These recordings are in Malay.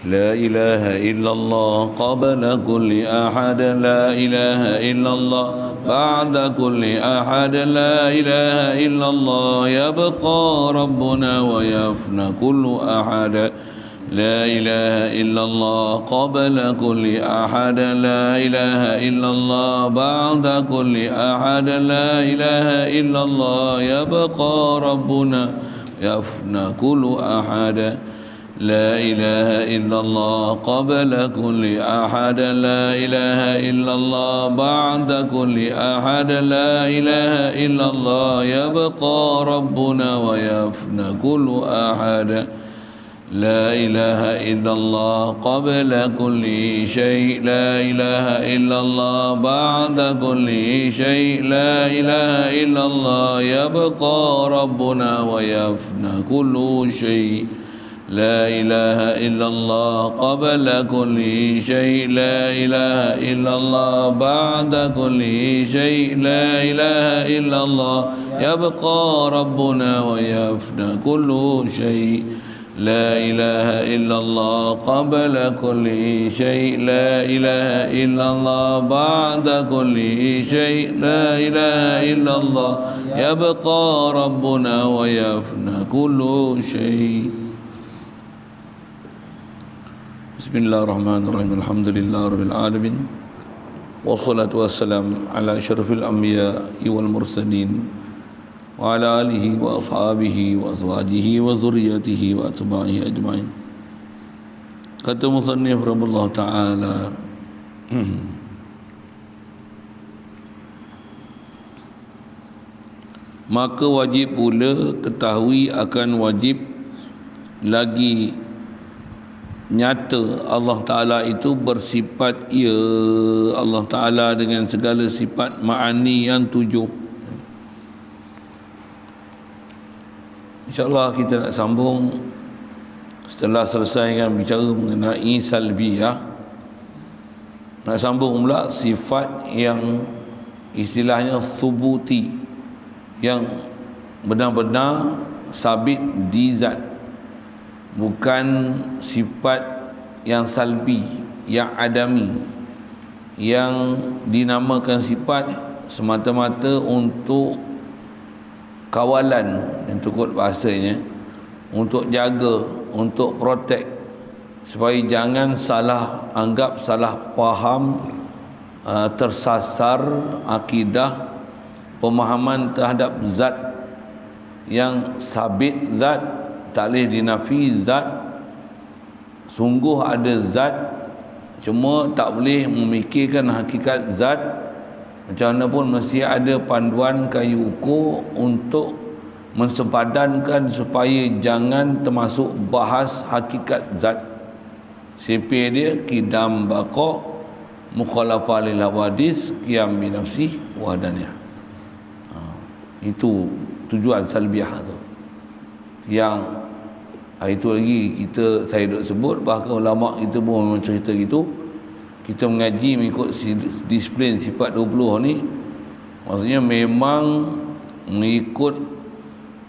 لا إله إلا الله قبل كل أحد لا إله إلا الله بعد كل أحد لا إله إلا الله يبقى ربنا ويفنى كل أحد لا إله إلا الله قبل كل أحد لا إله إلا الله بعد كل أحد لا إله إلا الله يبقى ربنا يفنى كل أحد لا إله إلا الله قبل كل أحد لا إله إلا الله بعد كل أحد لا إله إلا الله يبقى ربنا ويفنى كل أحد لا إله إلا الله قبل كل شيء لا إله إلا الله بعد كل شيء لا إله إلا الله يبقى ربنا ويفنى كل شيء لا إله إلا الله قبل كل شيء لا إله إلا الله بعد كل شيء لا إله إلا الله يبقى ربنا ويفنى كل شيء لا إله إلا الله قبل كل شيء لا إله إلا الله بعد كل شيء لا إله إلا الله يبقى ربنا ويفنى كل شيء بسم الله الرحمن الرحيم الحمد لله رب العالمين والصلاة والسلام على أشرف الأنبياء والمرسلين وعلى آله وأصحابه وأزواجه وذريته وأتباعه أجمعين. Kata musannif rahimahullah taala, maka wajib pula ketahui akan wajib lagi nyata Allah Ta'ala itu bersifat ya Allah Ta'ala dengan segala sifat ma'ani yang 7. InsyaAllah kita nak sambung setelah selesai dengan bicara mengenai salbiyah, nak sambung pula sifat yang istilahnya thubuti, yang benar-benar sabit di zat, bukan sifat yang salbi, yang adami, yang dinamakan sifat semata-mata untuk kawalan, yang tukut bahasanya, untuk jaga, untuk protect, supaya jangan salah anggap, salah faham, tersasar akidah, pemahaman terhadap zat yang sabit, zat tak boleh dinafi, zat sungguh ada zat, cuma tak boleh memikirkan hakikat zat. Macam mana pun mesti ada panduan kayu ukur untuk mensepadankan supaya jangan termasuk bahas hakikat zat. CP dia kidam baqa mukhalafah lil hawadis qiyam bi nafsih wahdaniyah. Itu tujuan salbiyah tu. Yang itu lagi saya duk sebut, bahkan ulama kita pun memang cerita gitu. Kita mengaji mengikut disiplin sifat 20 ni, maksudnya memang mengikut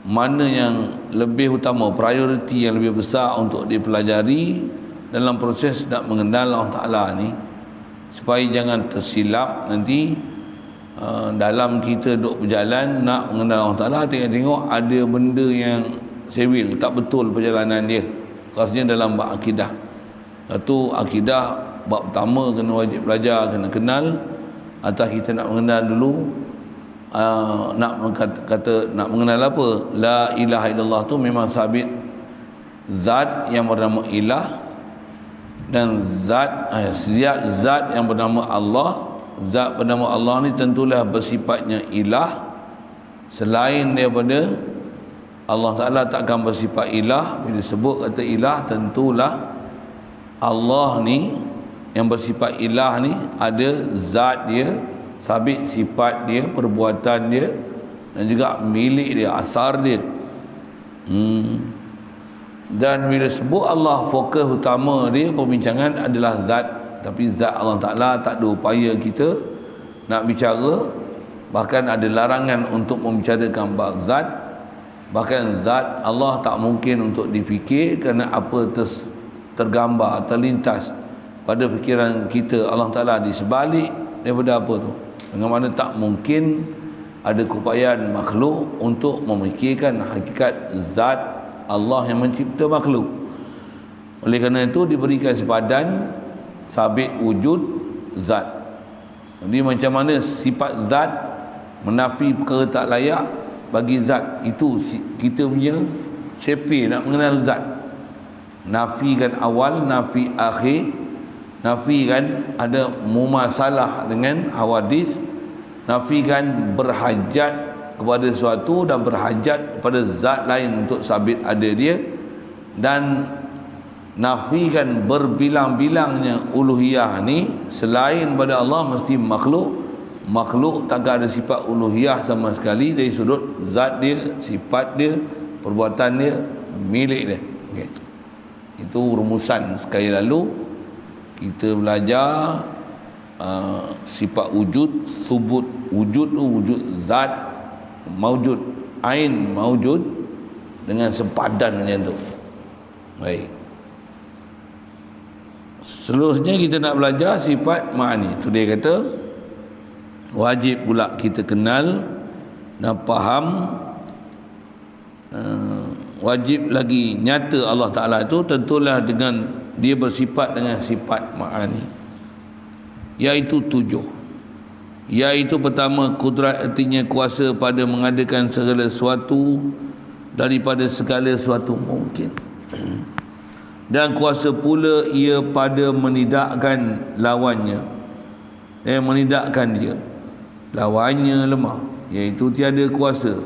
mana yang lebih utama, prioriti yang lebih besar untuk dipelajari dalam proses nak mengenal Allah Ta'ala ni, supaya jangan tersilap nanti dalam kita duk berjalan nak mengenal Allah Ta'ala, tengok-tengok ada benda yang sewil, tak betul perjalanan dia. Khasnya dalam bab akidah. Satu, akidah bab pertama kena wajib belajar, kena kenal. Atau kita nak mengenal dulu, nak mengenal apa? La ilaha illallah tu memang sabit zat yang bernama ilah, dan zat yang bernama Allah. Zat bernama Allah ni tentulah bersifatnya ilah. Selain daripada Allah Ta'ala takkan bersifat ilah. Bila sebut kata ilah, tentulah Allah ni yang bersifat ilah ni ada zat dia, sabit sifat dia, perbuatan dia, dan juga milik dia, asar dia. Dan bila sebut Allah, fokus utama dia perbincangan adalah zat. Tapi zat Allah Ta'ala tak ada upaya kita nak bicara. Bahkan ada larangan untuk membicarakan bab zat. Bahkan zat Allah tak mungkin untuk difikir, kerana apa tergambar, terlintas pada fikiran kita Allah Ta'ala di sebalik daripada apa tu. Dengan mana tak mungkin ada keupayaan makhluk untuk memikirkan hakikat zat Allah yang mencipta makhluk. Oleh kerana itu diberikan sepadan sabit wujud zat. Jadi macam mana sifat zat menafi perkara tak layak bagi zat, itu kita punya sepir nak mengenal zat. Nafikan awal, nafi akhir, nafikan ada mumasalah dengan hawadis, nafikan berhajat kepada sesuatu dan berhajat kepada zat lain untuk sabit ada dia, dan nafikan berbilang-bilangnya uluhiyah ni selain pada Allah mesti makhluk takkan ada sifat uluhiyah sama sekali dari sudut zat dia, sifat dia, perbuatan dia, milik dia. Okay. Itu rumusan sekali lalu kita belajar sifat wujud, subut wujud tu wujud zat maujud, ain maujud dengan sepadan macam tu. Baik. Seterusnya kita nak belajar sifat ma'ani. Tu dia kata wajib pula kita kenal dan faham, wajib lagi nyata Allah Ta'ala itu tentulah dengan dia bersifat dengan sifat ma'ani, iaitu 7. Iaitu pertama, kudrat artinya kuasa pada mengadakan segala sesuatu daripada segala sesuatu mungkin, dan kuasa pula ia pada menidakkan lawannya, menidakkan dia lawannya lemah, iaitu tiada kuasa.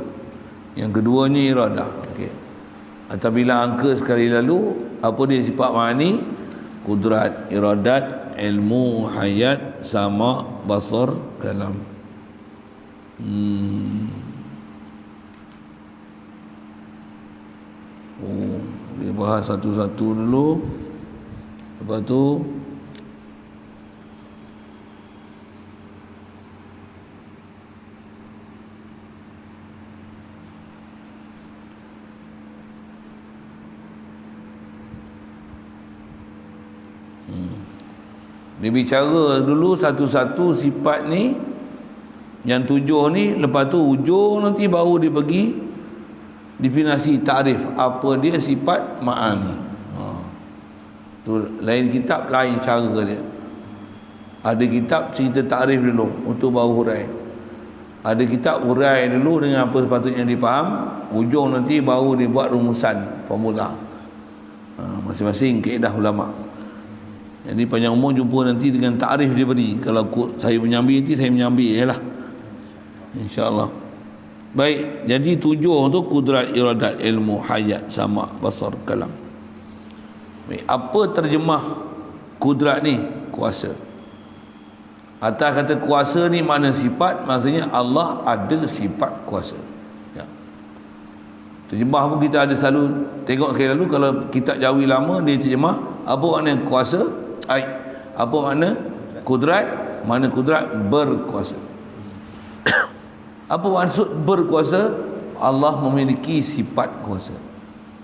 Yang keduanya iradah. Okey. Atau bila angka sekali lalu, apa dia sifat ma'ani? Kudrat, iradat, ilmu, hayat, sama, basar, kalam. Dia bahas satu-satu dulu. Lepas tu dia bicara dulu satu-satu sifat ni, yang 7 ni. Lepas tu hujung nanti baru dia bagi definisi takrif apa dia sifat ma'ani. Tu lain kitab, lain cara dia. Ada kitab cerita takrif dulu untuk baru hurai. Ada kitab hurai dulu dengan apa sepatutnya dipaham, hujung nanti baru dibuat rumusan formula. Masing-masing kaedah ulama. Jadi panjang umur jumpa nanti dengan takrif dia beri. Kalau saya menyambil nanti saya menyambil je lah, InsyaAllah. Baik, jadi 7 tu kudrat, iradat, ilmu, hayat, sama, basar, kalam. Baik, apa terjemah kudrat ni? Kuasa. Atas kata kuasa ni mana sifat, maksudnya Allah ada sifat kuasa. Ya. Terjemah pun kita ada selalu tengok sekali lalu, kalau kitab Jawi lama dia terjemah apa makna kuasa, apa makna kudrat, mana kudrat berkuasa. Apa maksud berkuasa? Allah memiliki sifat kuasa.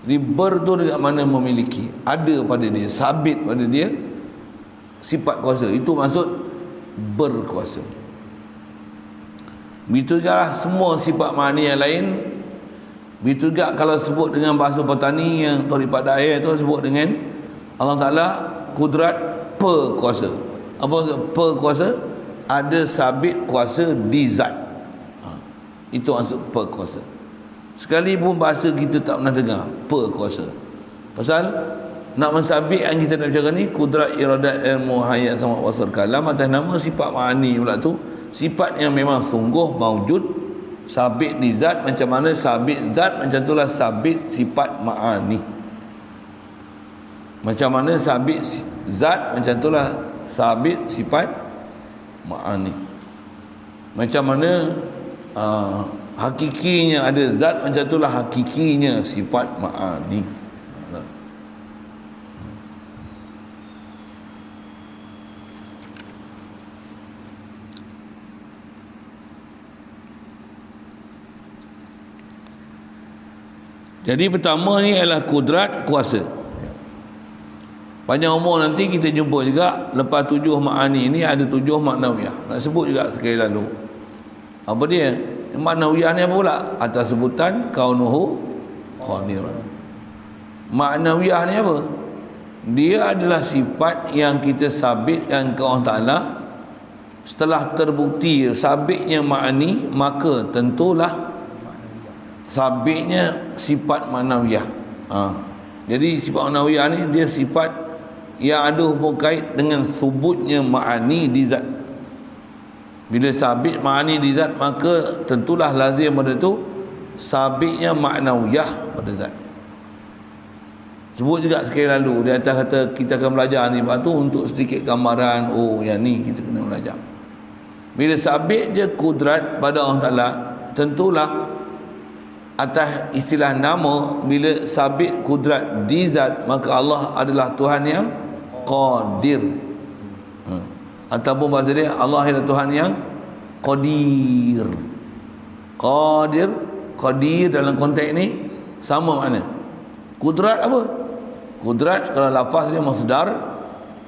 Jadi ber tu dekat mana memiliki, ada pada dia, sabit pada dia sifat kuasa. Itu maksud berkuasa. Begitu juga semua sifat ma'ani yang lain. Begitu juga kalau sebut dengan bahasa petani yang Thariqat Daiyah itu sebut dengan Allah Ta'ala kudrat perkuasa. Apa maksud perkuasa? Ada sabit kuasa di zat. Itu maksud perkuasa. Sekalipun bahasa kita tak pernah dengar perkuasa. Pasal nak mensabit yang kita nak bercakap ni kudrat, iradat, ilmu, hayat, sama, basar, kalam atas nama sifat ma'ani pula tu, sifat yang memang sungguh maujud, sabit di zat. Macam mana sabit zat, macam itulah sabit sifat ma'ani. Macam mana sabit zat, macam itulah sabit sifat ma'ani. Macam mana hakikinya ada zat, macam itulah hakikinya sifat ma'ani. Jadi pertama ni adalah kudrat, kuasa. Panjang umur nanti kita jumpa juga lepas 7 ma'ani ni ada 7 maknawiyah. Nak sebut juga sekali lalu. Apa dia? Maknawiyah ni apa pula? Atas sebutan kaunuhu qadiran. Maknawiyah ni apa? Dia adalah sifat yang kita sabitkan ke Allah Ta'ala. Setelah terbukti sabitnya ma'ani, maka tentulah sabitnya sifat maknawiyah. Jadi sifat maknawiyah ni dia sifat yang ada hubung kait dengan subutnya ma'ani di zat. Bila sabit ma'ani di zat, maka tentulah lazim pada itu sabitnya maknawiyah pada zat. Sebut juga sekali lalu di atas kata kita akan belajar ni, lepas tu untuk sedikit gambaran, oh yang ni kita kena belajar. Bila sabit je kudrat pada Allah Ta'ala, tentulah atas istilah nama, bila sabit kudrat di zat, maka Allah adalah Tuhan yang qadir. Ataupun bahasa dia, Allah adalah Tuhan yang qadir. Qadir dalam konteks ni sama makna. Kudrat apa? Kudrat kalau lafaz dia masdar,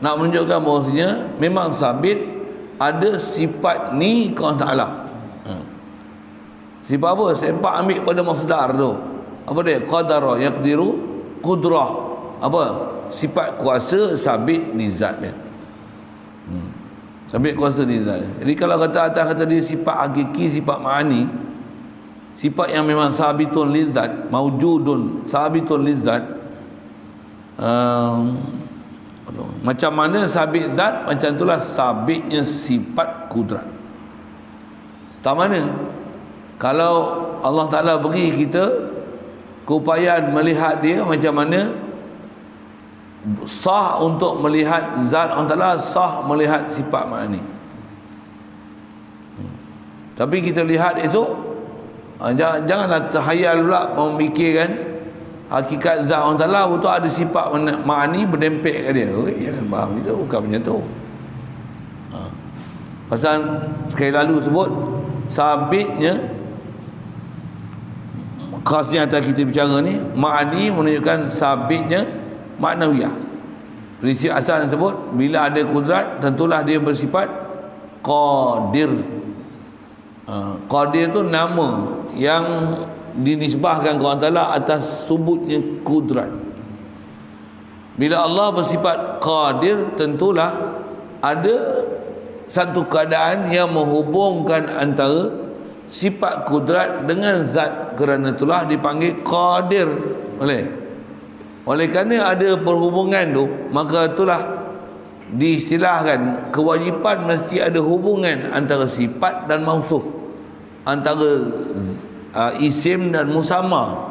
nak menunjukkan bahawasanya memang sabit ada sifat ni ke Allah Ta'ala. Sifat apa? Sifat ambil pada masdar tu. Apa dia? Qadara yaqdiru qudrah. Apa? Sifat kuasa sabit di zat dia. Sabit kuasa di zat dia. Jadi kalau kata atas kata dia sifat hakiki, sifat ma'ani, sifat yang memang sabitun lizat, maujudun sabitun lizat, macam mana sabit zat, macam itulah sabitnya sifat kudrat. Tak mana kalau Allah Ta'ala beri kita keupayaan melihat dia, macam mana sah untuk melihat zat Allah Ta'ala, sah melihat sifat ma'ani. Tapi kita lihat esok, janganlah terhayal pula memikirkan hakikat zat Allah Ta'ala betul ada sifat ma'ani berdempek ke dia. Jangan faham itu, bukan macam tu. Pasal sekali lalu sebut sabitnya, khasnya atas kita bicara ni, ma'ani menunjukkan sabitnya maknawiyah. Prinsip asal yang sebut, bila ada kudrat tentulah dia bersifat qadir. Qadir tu nama yang dinisbahkan ke Allah Ta'ala atas subutnya kudrat. Bila Allah bersifat qadir, tentulah ada satu keadaan yang menghubungkan antara sifat kudrat dengan zat, kerana itulah dipanggil qadir. Oleh kerana ada perhubungan tu, maka itulah diistilahkan kewajipan mesti ada hubungan antara sifat dan mausuf, antara isim dan musamma,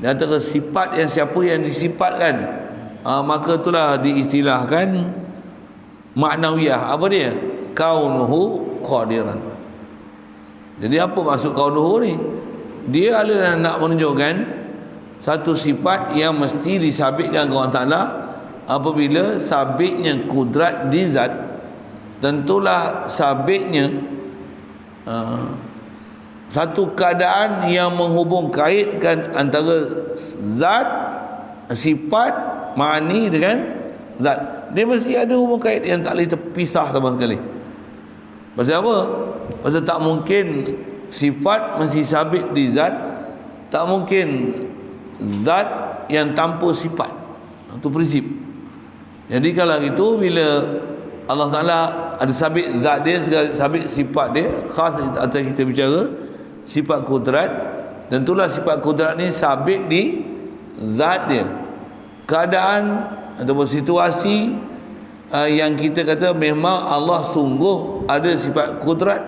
di antara sifat yang siapa yang disifatkan, maka itulah diistilahkan maknawiyah. Apa dia? Kaunuhu qadiran. Jadi apa maksud kaunuhu ni? Dia adalah nak menunjukkan satu sifat yang mesti disabitkan ke Allah Ta'ala. Apabila sabitnya kudrat di zat, tentulah sabitnya satu keadaan yang menghubung kaitkan antara zat, sifat ma'ani dengan zat. Dia mesti ada hubung kait yang tak boleh terpisah sama sekali. Pasal apa? Pasal tak mungkin sifat mesti sabit di zat, tak mungkin zat yang tanpa sifat. Itu prinsip. Jadi kalau gitu, bila Allah Ta'ala ada sabit zat dia, sabit sifat dia, khas atau kita bicara sifat kudrat, tentulah sifat kudrat ni sabit di zat dia. Keadaan ataupun situasi yang kita kata memang Allah sungguh ada sifat kudrat,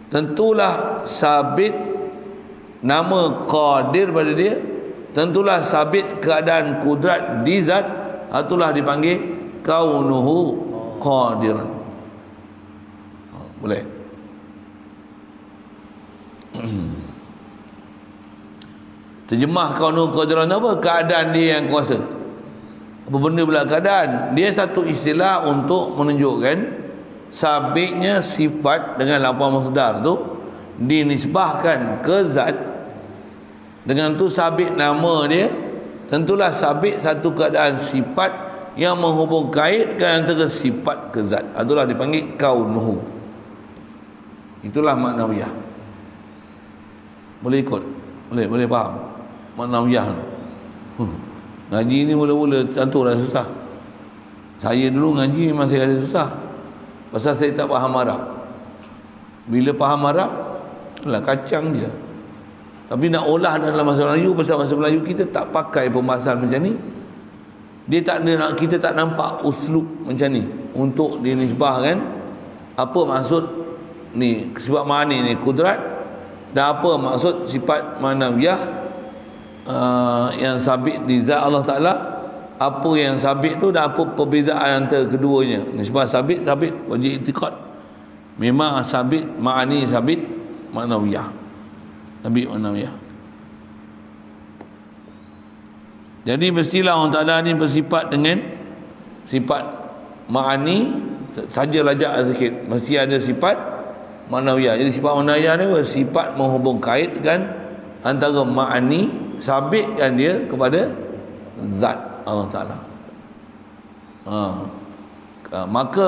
tentulah sabit nama qadir pada dia, tentulah sabit keadaan kudrat di zat, itulah dipanggil kaunuhu qadiran. Boleh. Terjemah kaunuhu qadiran apa? Keadaan dia yang kuasa. Apa benda pula keadaan? Dia satu istilah untuk menunjukkan sabitnya sifat dengan lafaz masdar tu dinisbahkan ke zat. Dengan tu sabit nama dia, tentulah sabit satu keadaan sifat yang menghubung kaitkan antara sifat ke zat. Itulah dipanggil kaunuhu. Itulah maknawiyah. Boleh ikut? Boleh faham maknawiyah tu? Ngaji ni mula-mula tentulah susah. Saya dulu ngaji memang saya rasa susah, pasal saya tak faham Arab. Bila faham Arab lah kacang dia. Tapi nak olah dalam bahasa Melayu, pasal bahasa Melayu kita tak pakai pembahasan macam ni. Dia tak ada, kita tak nampak uslub macam ni untuk dinisbahkan apa maksud ni sifat ma'ani ni kudrat, dan apa maksud sifat ma'nawiyah yang sabit di zat Allah Ta'ala, apa yang sabit tu dan apa perbezaan antara keduanya. Nisbah sabit wajib i'tiqad. Memang sabit ma'ani, sabit ma'nawiyah. Sabit ma'nawiyah. Jadi mestilah Allah Ta'ala ni bersifat dengan sifat ma'ani saja lajak sikit, mesti ada sifat ma'nawiyah. Jadi sifat ma'nawiyah ni bersifat menghubung kaitkan antara ma'ani, sabitkan dia kepada zat Allah Ta'ala. Maka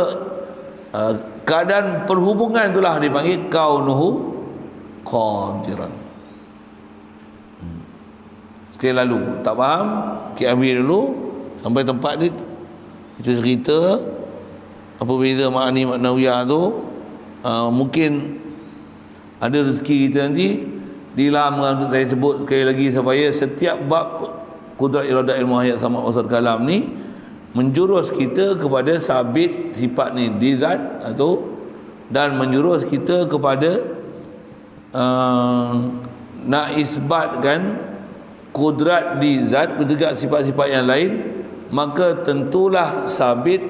keadaan perhubungan itulah dipanggil kaunuhu qadiran. Sekali lalu tak faham, kita ambil dulu sampai tempat ni, kita cerita apa beza makni maknawiyah tu. Mungkin ada rezeki kita nanti diilhamkan untuk saya sebut sekali lagi, supaya setiap bab kudrat iradat ilmu hayat sama wasal kalam ni menjurus kita kepada sabit sifat ni di zat atau, dan menjurus kita kepada nak isbatkan kudrat di zat bertegak sifat-sifat yang lain. Maka tentulah sabit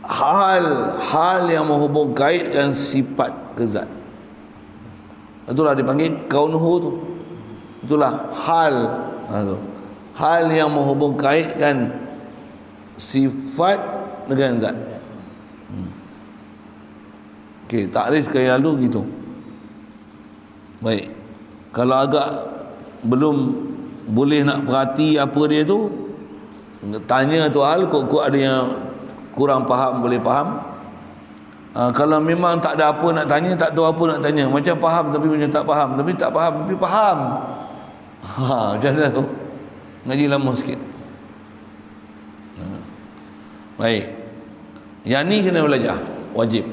hal yang menghubung kaitkan sifat ke zat. Itulah dipanggil kaunuhu tu. Itulah hal yang menghubung kaitkan sifat dengan zat. Okey, takrif sekali lalu gitu. Baik. Kalau agak belum boleh nak perhati apa dia tu, tanya tu hal, kok ada yang kurang faham boleh faham. Kalau memang tak ada apa nak tanya, tak tahu apa nak tanya, macam faham tapi macam tak faham, tapi tak faham tapi faham. Macam mana tu? Ngaji lama sikit. Baik. Yang ni kena belajar, wajib.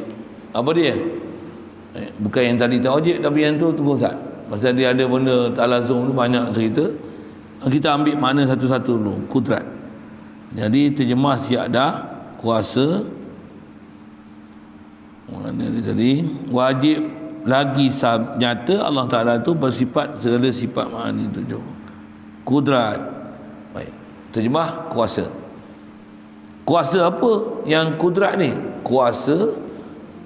Apa dia? Bukan yang tadi tak wajib, tapi yang tu tunggu Ustaz. Pasal dia ada benda tak lazum tu, banyak cerita. Kita ambil makna satu-satu dulu. Kudrat. Jadi terjemah siap dah. Kuasa. Mana dia tadi? Wajib lagi nyata Allah Ta'ala tu bersifat segala sifat ma'ani tujuh. Kudrat. Baik. Terjemah kuasa. Kuasa apa yang kudrat ni? Kuasa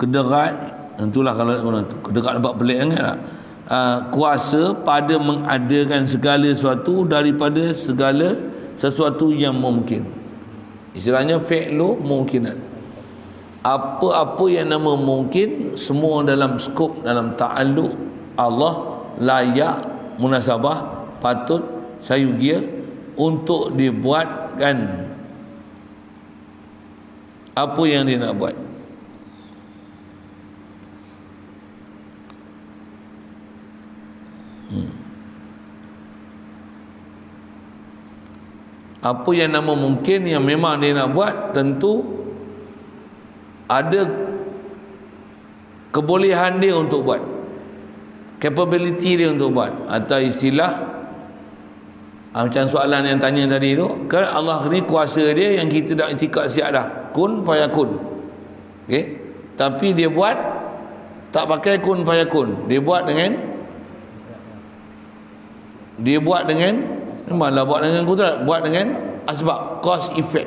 kederat. Itulah kalau kederat nampak pelik sangat tak? Kuasa pada mengadakan segala sesuatu daripada segala sesuatu yang mungkin. Istilahnya fi'lu mungkinan. Apa-apa yang nama mungkin, semua dalam skop, dalam ta'alluq Allah, layak, munasabah, patut, sayugia untuk dibuatkan apa yang dia nak buat. Apa yang nama mungkin yang memang dia nak buat, tentu ada kebolehan dia untuk buat, capability dia untuk buat. Atau istilah macam soalan yang tanya tadi tu, kan Allah ni kuasa dia yang kita dah i'tikad siap dah, kun fayakun. Okey, tapi dia buat tak pakai kun fayakun, dia buat dengan malah buat dengan kudrat, buat dengan asbab, cause effect.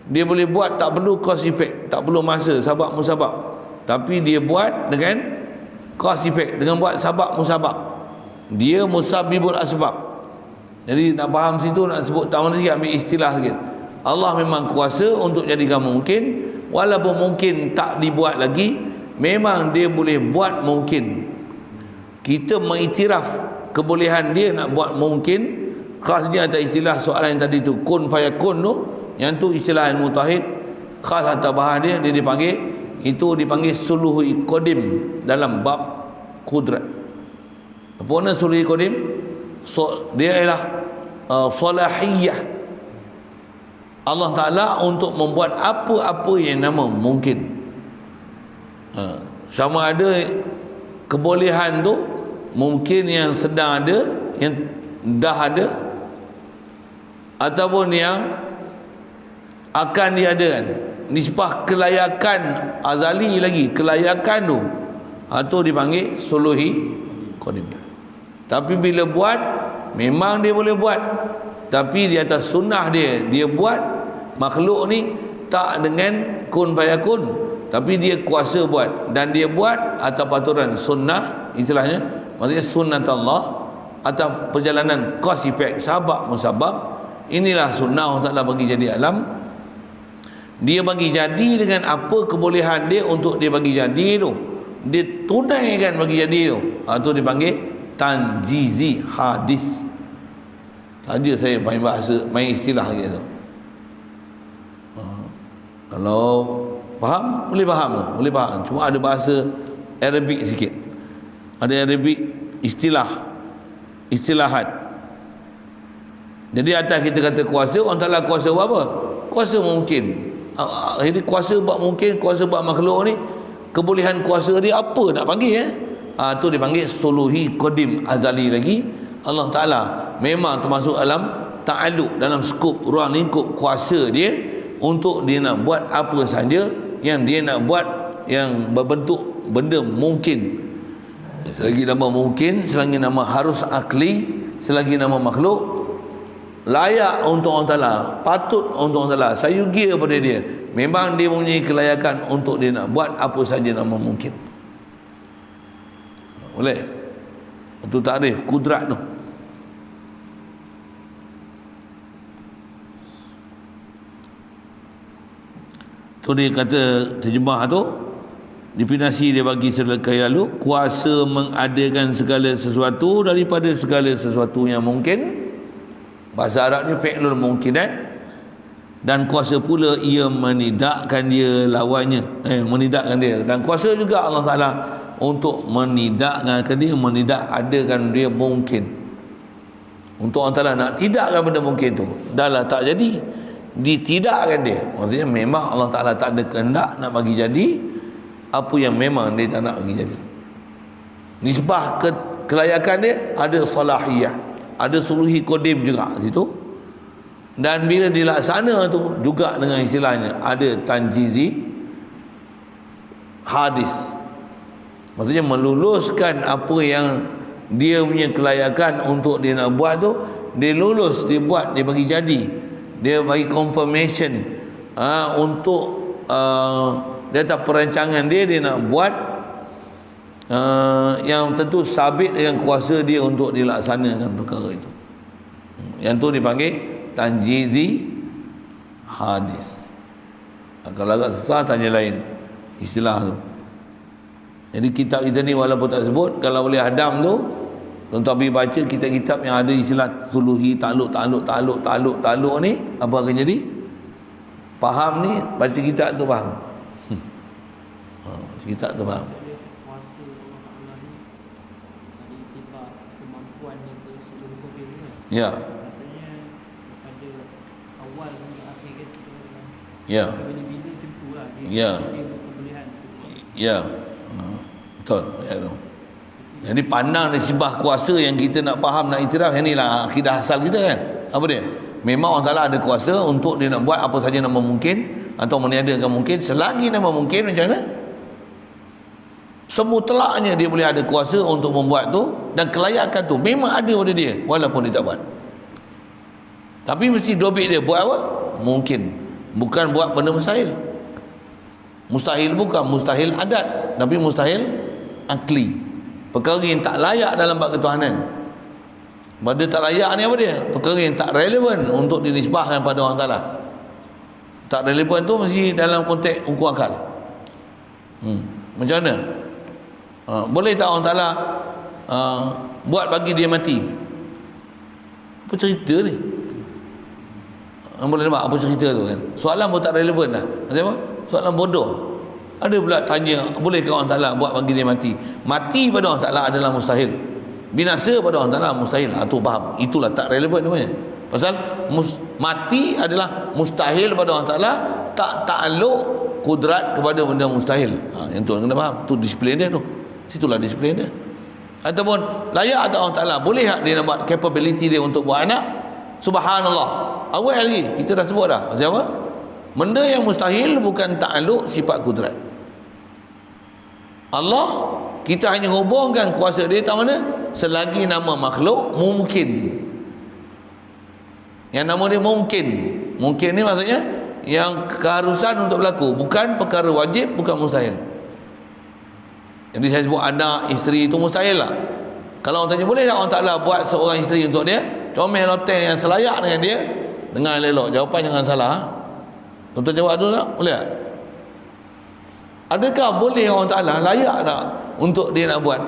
Dia boleh buat tak perlu cause effect, tak perlu masa, sabab musabab, tapi dia buat dengan cause effect, dengan buat sabab musabab. Dia musabibul asbab. Jadi nak faham situ, nak sebut tahun ni ambil istilah sikit. Allah memang kuasa untuk jadikan mungkin, walaupun mungkin tak dibuat lagi, memang dia boleh buat mungkin. Kita mengiktiraf kebolehan dia nak buat mungkin, khasnya atas istilah soalan yang tadi tu, kun fayakun tu, yang tu istilah ilmu tauhid, khas atas bahan dia dipanggil, itu dipanggil suluhi qadim dalam bab kudrat. Apa makna suluhi qadim? Dia ialah salahiyah Allah Ta'ala untuk membuat apa-apa yang nama mungkin. Sama ada kebolehan tu mungkin yang sedang ada, yang dah ada, ataupun yang akan diadakan. Nisbah kelayakan azali lagi, kelayakan tu itu dipanggil suluhi qadim. Tapi bila buat, memang dia boleh buat, tapi di atas sunnah dia buat. Makhluk ni tak dengan kun fayakun, tapi dia kuasa buat, dan dia buat atas paturan sunnah, istilahnya maksudnya sunnat Allah, atas perjalanan cause effect, sabab musabab. Inilah sunnah Allah Ta'ala bagi jadi alam. Dia bagi jadi dengan apa kebolehan dia untuk dia bagi jadi tu, dia tunaikan bagi jadi tu, itu dipanggil tanjizi hadis. Tadi saya main bahasa, main istilah gitu. Kalau faham, boleh faham tu, boleh faham. Cuma ada bahasa Arabik sikit, ada Arabik istilahat. Jadi atas kita kata kuasa, orang Ta'ala kuasa buat apa? Kuasa mungkin. Jadi kuasa buat mungkin, kuasa buat makhluk ni, kebolehan kuasa dia apa nak panggil tu dipanggil suluhi qadim azali lagi. Allah Ta'ala memang termasuk alam ta'aluk, dalam skop ruang lingkup kuasa dia untuk dia nak buat apa saja yang dia nak buat, yang berbentuk benda mungkin. Selagi nama mungkin, selagi nama harus akli, selagi nama makhluk layak untuk Allah Ta'ala, patut untuk Allah Ta'ala, sayugi kepada dia, memang dia mempunyai kelayakan untuk dia nak buat apa saja nama mungkin. Boleh? Itu takrif kudrat tu. Tu dia kata terjemah tu, definisi dia bagi sekali lalu, kuasa mengadakan segala sesuatu daripada segala sesuatu yang mungkin. Bahasa Arabnya fi'lul mungkinat. Dan kuasa pula ia menidakkan dia lawannya, menidakkan dia. Dan kuasa juga Allah Ta'ala untuk menidakkan dia, menidakadakan dia mungkin. Untuk Allah Ta'ala nak tidakkan benda mungkin tu, dah lah tak jadi, ditidakkan dia. Maksudnya memang Allah Ta'ala tak ada kehendak nak bagi jadi apa yang memang dia tak nak bagi jadi. Nisbah kelayakan dia ada salahiyah, ada suluhi qadim juga situ. Dan bila dilaksana tu juga dengan istilahnya ada tanjizi hadis. Maksudnya meluluskan apa yang dia punya kelayakan untuk dia nak buat tu, dia lulus, dia buat, dia bagi jadi, dia bagi confirmation untuk dia atas perancangan dia nak buat yang tentu sabit dengan kuasa dia untuk dilaksanakan perkara itu. Yang tu dipanggil tanjizi hadis. Kalau agak susah tanya lain istilah tu. Jadi kitab kita ni walaupun tak sebut, kalau boleh hadam tu, tuan-tuan pergi baca kitab-kitab yang ada istilah suluhi, takluk ni, apa akan jadi? Faham ni, baca kitab tu faham. Kitab tu faham. Ya. Ya. Ya. Ya. Betul. Ya, jadi pandang nisbah kuasa yang kita nak faham, nak iktiraf, yang inilah akidah asal kita kan. Apa dia? Memang Allah Ta'ala ada kuasa untuk dia nak buat apa saja nama mungkin atau meniadakan mungkin. Selagi nama mungkin, macam mana? Semutlaknya dia boleh ada kuasa untuk membuat tu, dan kelayakan tu memang ada pada dia walaupun dia tak buat. Tapi mesti dobit dia buat apa? Mungkin. Bukan buat benda mustahil. Mustahil bukan mustahil adat, tapi mustahil akli. Perkara yang tak layak dalam bab ketuhanan. Benda tak layak ni apa dia? Perkara yang tak relevan untuk dinisbahkan pada Allah Ta'ala. Tak relevan tu mesti dalam konteks hukum akal. Macam mana? Boleh tak Allah Ta'ala buat bagi dia mati? Apa cerita ni? Boleh nampak apa cerita tu kan? Soalan pun tak relevan dah. Macam apa? Soalan bodoh. Ada pula tanya, bolehkah Allah Ta'ala buat bagi dia mati? Mati pada Allah Ta'ala adalah mustahil. Binasa pada Allah Ta'ala mustahil. Tu faham. Itulah tak relevan namanya. Pasal mati adalah mustahil pada Allah Ta'ala, tak takluk kudrat kepada benda mustahil. Yang tu kena faham. Tu disiplin dia tu. Situlah disiplin dia. Ataupun layak atau Allah Ta'ala, boleh tak dia nak buat capability dia untuk buat anak? Subhanallah. Awal lagi kita dah sebut dah. Macam apa? Benda yang mustahil bukan takluk sifat kudrat. Allah, kita hanya hubungkan kuasa dia tahu mana? Selagi nama makhluk mungkin. Yang nama dia mungkin. Mungkin ni maksudnya yang keharusan untuk berlaku, bukan perkara wajib, bukan mustahil. Jadi saya sebut anak, isteri itu mustahil lah. Kalau orang tanya boleh tak Allah Ta'ala buat seorang isteri untuk dia, comel loteng yang selayak dengan dia, dengar elok, jawapan jangan salah. Untuk jawab tu tak? Boleh tak? Adakah boleh Allah Ta'ala, layak tak untuk dia nak buat?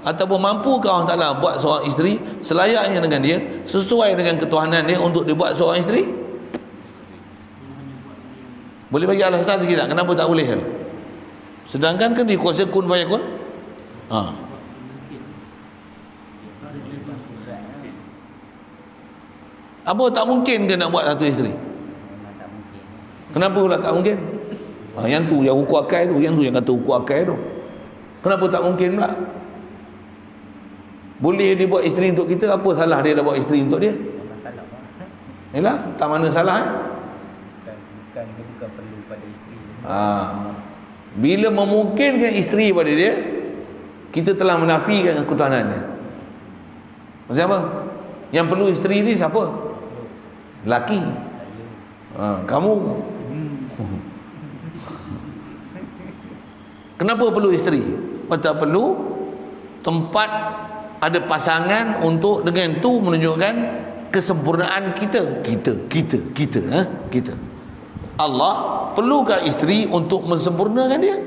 Ataupun mampukah Allah Ta'ala buat seorang isteri selayaknya dengan dia, sesuai dengan ketuhanan dia untuk dibuat seorang isteri? Boleh bagi alasan sikit tak? Kenapa tak boleh? Sedangkan kan dikuasa kun fayakun. Apa tak mungkin ke nak buat satu isteri? Kenapa pula tak mungkin? Yang tu yang hukum akal tu, yang tu yang kata hukum akal tu. Kenapa tak mungkin pula? Boleh dia buat isteri untuk kita, apa salah dia dah buat isteri untuk dia? Yalah, tak mana salah bukan perlu pada isteri. Bila memungkinkan isteri pada dia, kita telah menafikan ketuhanan dia. Maksud apa? Yang perlu isteri ni siapa? Laki. Kamu. Kenapa perlu isteri? Tak perlu tempat ada pasangan untuk dengan tu menunjukkan kesempurnaan kita. Kita. Allah perlukan isteri untuk mensempurnakan dia.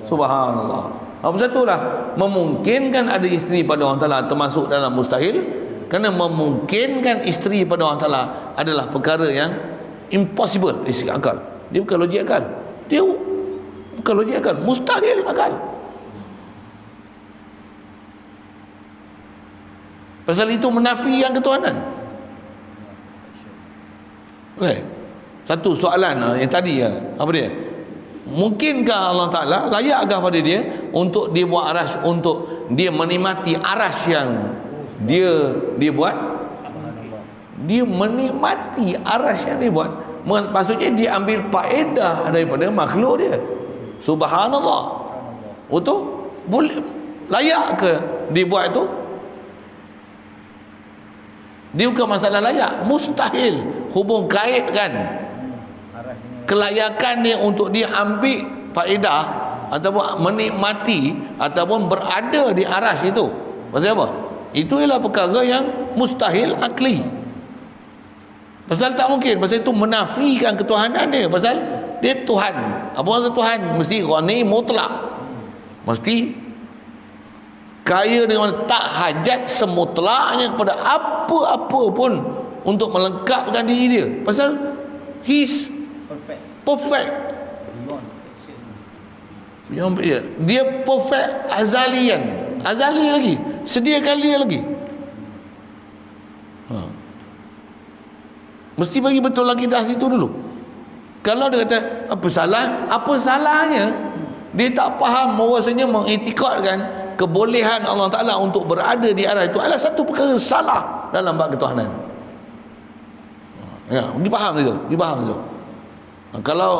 Subhanallah. Apa satulah memungkinkan ada isteri pada Allah Ta'ala termasuk dalam mustahil, kerana memungkinkan isteri pada Allah Ta'ala adalah perkara yang impossible dari segi akal. Dia bukan logik akal. Dia bukan logik akal, mustahil akal. Pasal itu menafikan ketuhanan. Satu soalan yang tadi apa dia? Mungkinkah Allah Ta'ala, layakkah pada dia untuk dia buat arash, untuk dia menikmati arash yang dia buat? Dia menikmati arash yang dia buat, maksudnya dia ambil faedah daripada makhluk dia. Subhanallah. Betul? Boleh, layak ke dia buat itu? Dia bukan masalah layak, mustahil. Hubung kaitkan kelayakan dia untuk dia ambil faedah ataupun menikmati ataupun berada di aras itu. Pasal apa? Itu ialah perkara yang mustahil akli. Pasal tak mungkin. Pasal itu menafikan ketuhanan dia. Pasal dia Tuhan. Apa maksud Tuhan? Mesti ghani mutlak. Mesti kaya dengan tak hajat semutlaknya kepada apa-apa pun untuk melengkapkan diri dia. Pasal he's perfect. Dia perfect azalian. Azali lagi, sedia kali lagi. Mesti bagi betul lagi dah situ dulu. Kalau dia kata apa salah? Apa salahnya? Dia tak faham bahawasanya mengiktikadkan kebolehan Allah Ta'ala untuk berada di arah itu adalah satu perkara salah dalam bab ketuhanan. Ya, dia faham itu. Kalau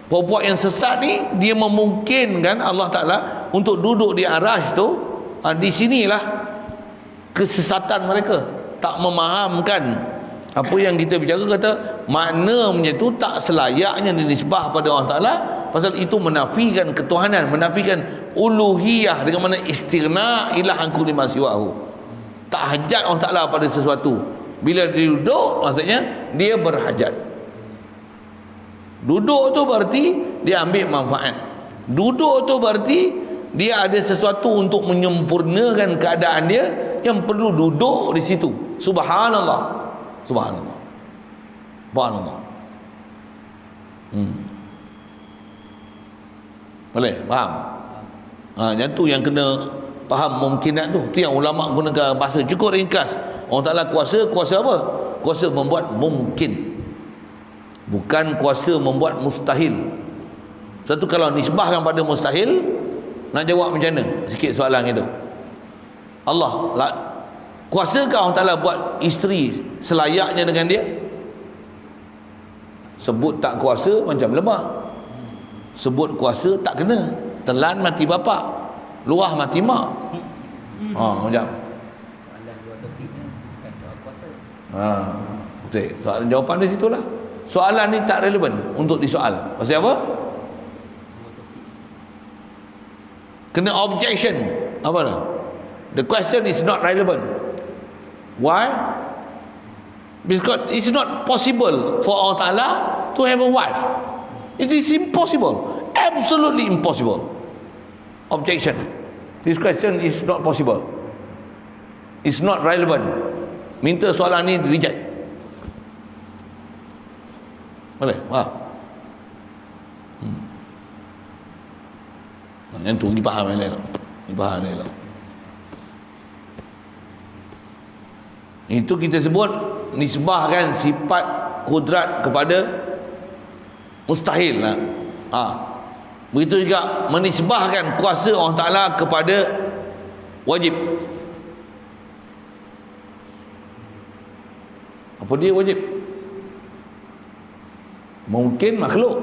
puak-puak yang sesat ni, dia memungkinkan Allah Ta'ala untuk duduk di arash tu, di sinilah kesesatan mereka. Tak memahamkan apa yang kita bicara, kata maknanya tu tak selayaknya dinisbah pada Allah Ta'ala. Pasal itu menafikan ketuhanan, menafikan uluhiyah, dengan mana istighna ilahan kulli ma siwahu. Tak hajat Allah Ta'ala pada sesuatu. Bila dia duduk, maksudnya dia berhajat. Duduk tu berarti dia ambil manfaat. Duduk tu berarti dia ada sesuatu untuk menyempurnakan keadaan dia, yang perlu duduk di situ. Subhanallah. Subhanallah. Subhanallah. Boleh? Faham? Yang tu yang kena faham mungkinat tu. Tu yang ulama gunakan bahasa cukup ringkas. Allah Ta'ala kuasa apa? Kuasa membuat mungkin, bukan kuasa membuat mustahil. Satu kalau nisbahkan pada mustahil, nak jawab macam mana? Sikit soalan itu. Allah kuasakah Allah Ta'ala buat isteri selayaknya dengan dia? Sebut tak kuasa macam lemah. Sebut kuasa tak kena. Telan mati bapa, luah mati mak. Macam soalan dua topiknya bukan soal kuasa. Betul. Soalan jawapan di situlah. Soalan ni tak relevan untuk disoal. Pasal apa? Kena objection. Apa dah? The question is not relevant. Why? Because it's not possible for Allah Ta'ala to have a wife. It is impossible. Absolutely impossible. Objection. This question is not possible. It's not relevant. Minta soalan ni reject. Boleh? Yang tu ni faham ni lah. Ni faham ni lah. Itu kita sebut nisbahkan sifat kudrat kepada mustahil lah. Begitu juga menisbahkan kuasa Allah Ta'ala kepada wajib. Apa dia wajib? Mungkin makhluk.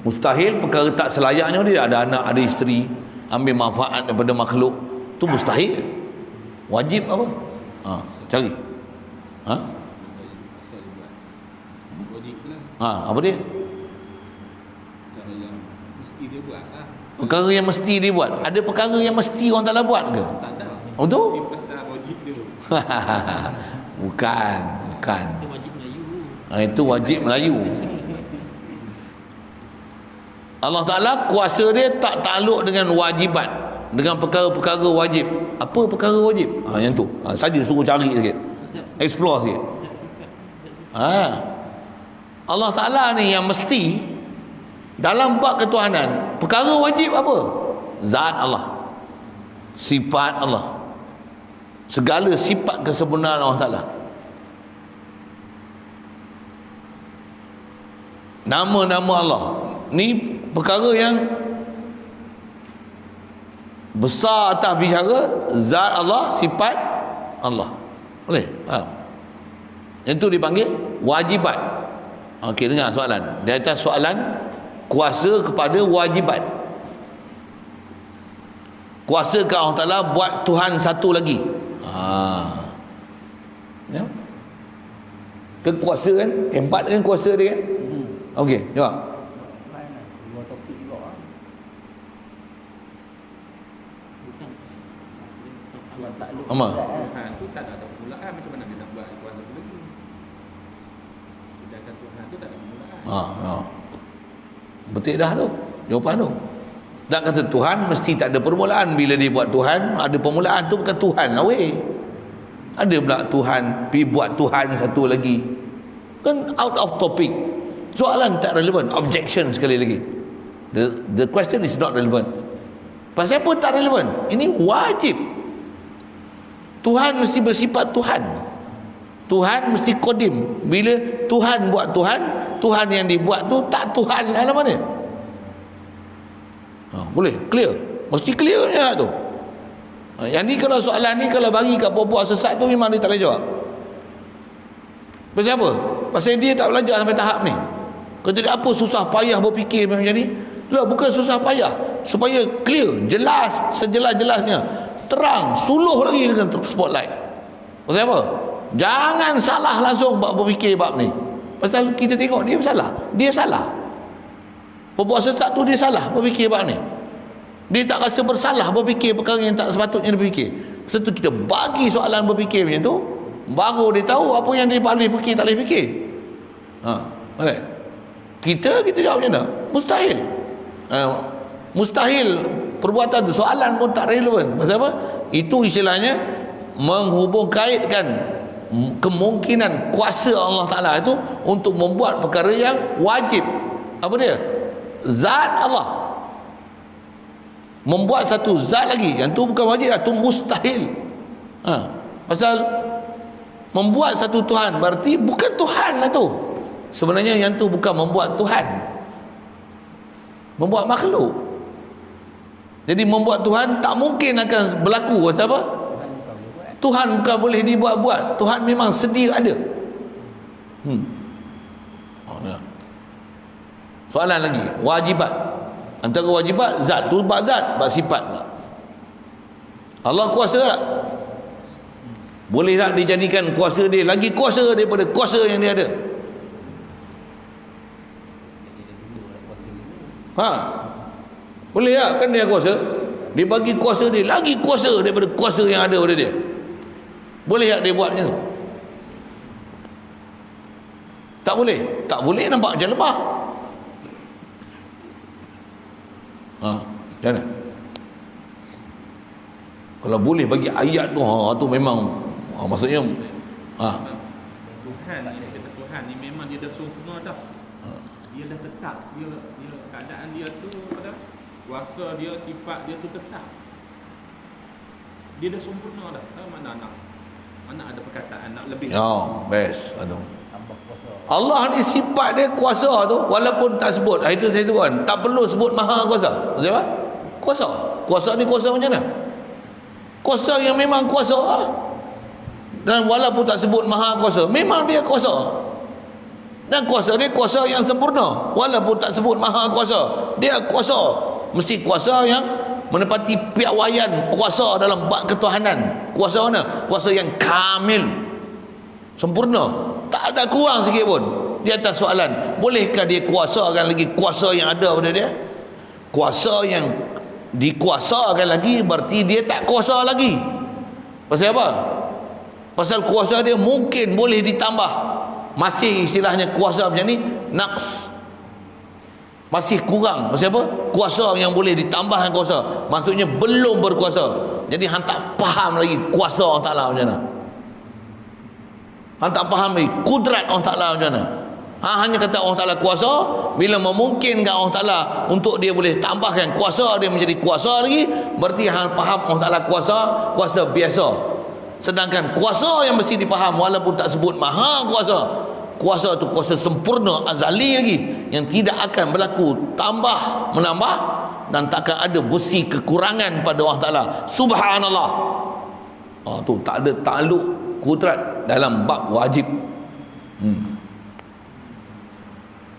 Mustahil perkara tak selayaknya dia ada anak, ada isteri, ambil manfaat daripada makhluk. Tu mustahil. Wajib apa? Cari. Apa dia? Perkara yang mesti dia buat. Ada perkara yang mesti orang Ta'ala buat ke? Tak ada. Oh tu? Ini pasal wajib dia. Bukan. Itu wajib Melayu. Itu wajib Melayu. Allah Ta'ala kuasa dia tak takluk dengan wajibat, dengan perkara-perkara wajib. Apa perkara wajib? Yang tu. Saja suruh cari sikit. Explore sikit. Allah Ta'ala ni yang mesti dalam bab ketuhanan, perkara wajib apa? Zat Allah, sifat Allah, segala sifat kesempurnaan Allah Ta'ala. Nama-nama Allah ni perkara yang besar atas bicara zat Allah, sifat Allah. Boleh? Faham? Yang tu dipanggil wajibat. Okey, dengar soalan. Di atas soalan kuasa kepada wajibat. Kuasakah Allah Ta'ala buat Tuhan satu lagi? Ya? Kuasa kan? Empat kan kuasa dia kan? Okey, jawab. Dua topik juga. Bukan. Allah takluk. Tuhan tu tak ada permulaan, macam mana dia nak buat Tuhan satu lagi? Sedangkan Tuhan tu tak ada permulaan. Betul dah tu jawapan tu. Tak kata Tuhan mesti tak ada permulaan. Bila dia buat Tuhan ada permulaan, tu bukan Tuhan lah weh. Ada pula Tuhan pergi buat Tuhan satu lagi, kan out of topic. Soalan tak relevan. Objection sekali lagi. The question is not relevant. Pasal apa tak relevan? Ini wajib. Tuhan mesti bersifat Tuhan. Tuhan mesti kodim. Bila Tuhan buat Tuhan, Tuhan yang dibuat tu tak Tuhan lah mana? Boleh? Clear? Mesti clear je tu. Yang ni kalau soalan ni kalau bagi kat puak-puak sesat tu memang dia tak boleh jawab. Pasal apa? Pasal dia tak belajar sampai tahap ni. Kata dia apa susah payah berfikir macam ni? Lah bukan susah payah, supaya clear, jelas, sejelas-jelasnya, terang, suluh lagi dengan spotlight. Pasal apa? Jangan salah langsung bab berfikir bab ni. Pasal kita tengok dia salah. Dia salah. Pembuat sesat tu dia salah berfikir bab ni. Dia tak rasa bersalah berfikir perkara yang tak sepatutnya dia fikir. Sebab tu kita bagi soalan berfikir macam tu, baru dia tahu apa yang dia boleh fikir, tak boleh fikir. Boleh? Kita jawab macam mana? Mustahil. Mustahil perbuatan tu, soalan pun tak relevan. Pasal apa? Itu istilahnya menghubung kaitkan kemungkinan kuasa Allah Ta'ala itu untuk membuat perkara yang wajib. Apa dia? Zat Allah. Membuat satu zat lagi, yang tu bukan wajib, itu mustahil. Pasal membuat satu Tuhan berarti bukan Tuhan lah tu. Sebenarnya yang tu bukan membuat Tuhan, membuat makhluk. Jadi membuat Tuhan tak mungkin akan berlaku. Pasal apa? Tuhan bukan boleh dibuat-buat. Tuhan memang sedia ada. Soalan lagi, wajibat. Antara wajibat, zat tu bab zat, bab sifat pula. Allah kuasa tak? Boleh tak dijadikan kuasa dia lagi kuasa daripada kuasa yang dia ada? Boleh tak? Kan dia kuasa. Dia bagi kuasa dia lagi kuasa daripada kuasa yang ada pada dia. Boleh tak dia buat macam tu? Tak boleh. Tak boleh, nampak macam lebah. Macam mana? Kalau boleh bagi ayat tu, tu memang maksudnya Tuhan ni, kata Tuhan ni memang dia dah sempurna dah. Dia dah tetap, dia keadaan dia tu dah, kuasa dia, sifat dia tu tetap. Dia dah sempurna dah. Mana ada perkataan nak lebih. Best. Aduh. Allah ni sifat dia kuasa tu, walaupun tak sebut, itu saya sebut kan, tak perlu sebut maha kuasa. Maksudnya apa? Kuasa ni kuasa macam mana? Kuasa yang memang kuasa. Dan walaupun tak sebut maha kuasa, memang dia kuasa. Dan kuasa dia kuasa yang sempurna. Walaupun tak sebut maha kuasa, dia kuasa. Mesti kuasa yang menepati piawaian kuasa dalam bab ketuhanan. Kuasa mana? Kuasa yang kamil, sempurna, tak ada kurang sikit pun. Di atas soalan, bolehkah dia kuasakan lagi kuasa yang ada pada dia? Kuasa yang dikuasakan lagi berarti dia tak kuasa lagi. Pasal apa? Pasal kuasa dia mungkin boleh ditambah. Masih istilahnya kuasa macam ni naqs, masih kurang. Pasal apa? Kuasa yang boleh ditambahkan kuasa, maksudnya belum berkuasa. Jadi hang tak faham lagi kuasa Allah Ta'ala macam mana. Hang tak faham lagi kudrat Allah Ta'ala macam mana. Hanya kata Allah Ta'ala kuasa, bila memungkinkan Allah Ta'ala untuk dia boleh tambahkan kuasa dia menjadi kuasa lagi, berarti hang faham Allah Ta'ala kuasa biasa. Sedangkan kuasa yang mesti dipaham, walaupun tak sebut maha kuasa, kuasa tu kuasa sempurna azali lagi, yang tidak akan berlaku tambah menambah, dan takkan ada besi kekurangan pada Allah Ta'ala. Subhanallah. Tu tak ada takluk kudrat dalam bab wajib.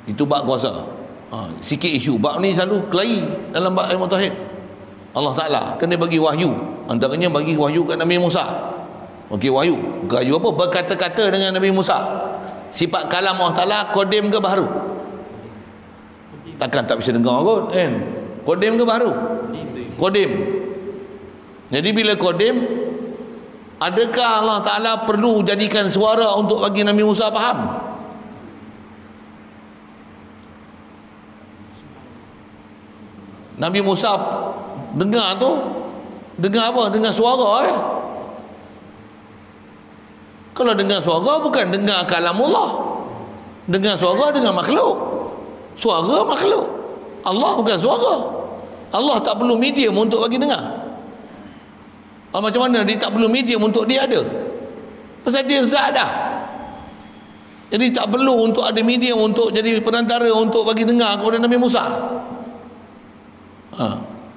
Itu bab kuasa. Sikit isu bab ni selalu kelahi dalam bab ilmu tauhid. Allah Ta'ala kena bagi wahyu, antaranya bagi wahyu kat Nabi Musa. Okey, wahyu apa? Berkata-kata dengan Nabi Musa. Sifat kalam Allah Ta'ala kodim ke baharu? Takkan tak bisa dengar kot kan? Kodim ke baharu? Kodim. Jadi bila kodim, adakah Allah Ta'ala perlu jadikan suara untuk bagi Nabi Musa faham? Nabi Musa dengar tu, dengar apa? Dengar suara Kalau dengar suara, bukan dengar kalamullah. Dengar suara dengan makhluk. Suara makhluk. Allah bukan suara. Allah tak perlu medium untuk bagi dengar. Macam mana dia tak perlu medium untuk dia ada? Pasal dia zat dah. Jadi tak perlu untuk ada medium untuk jadi perantara untuk bagi dengar kepada Nabi Musa.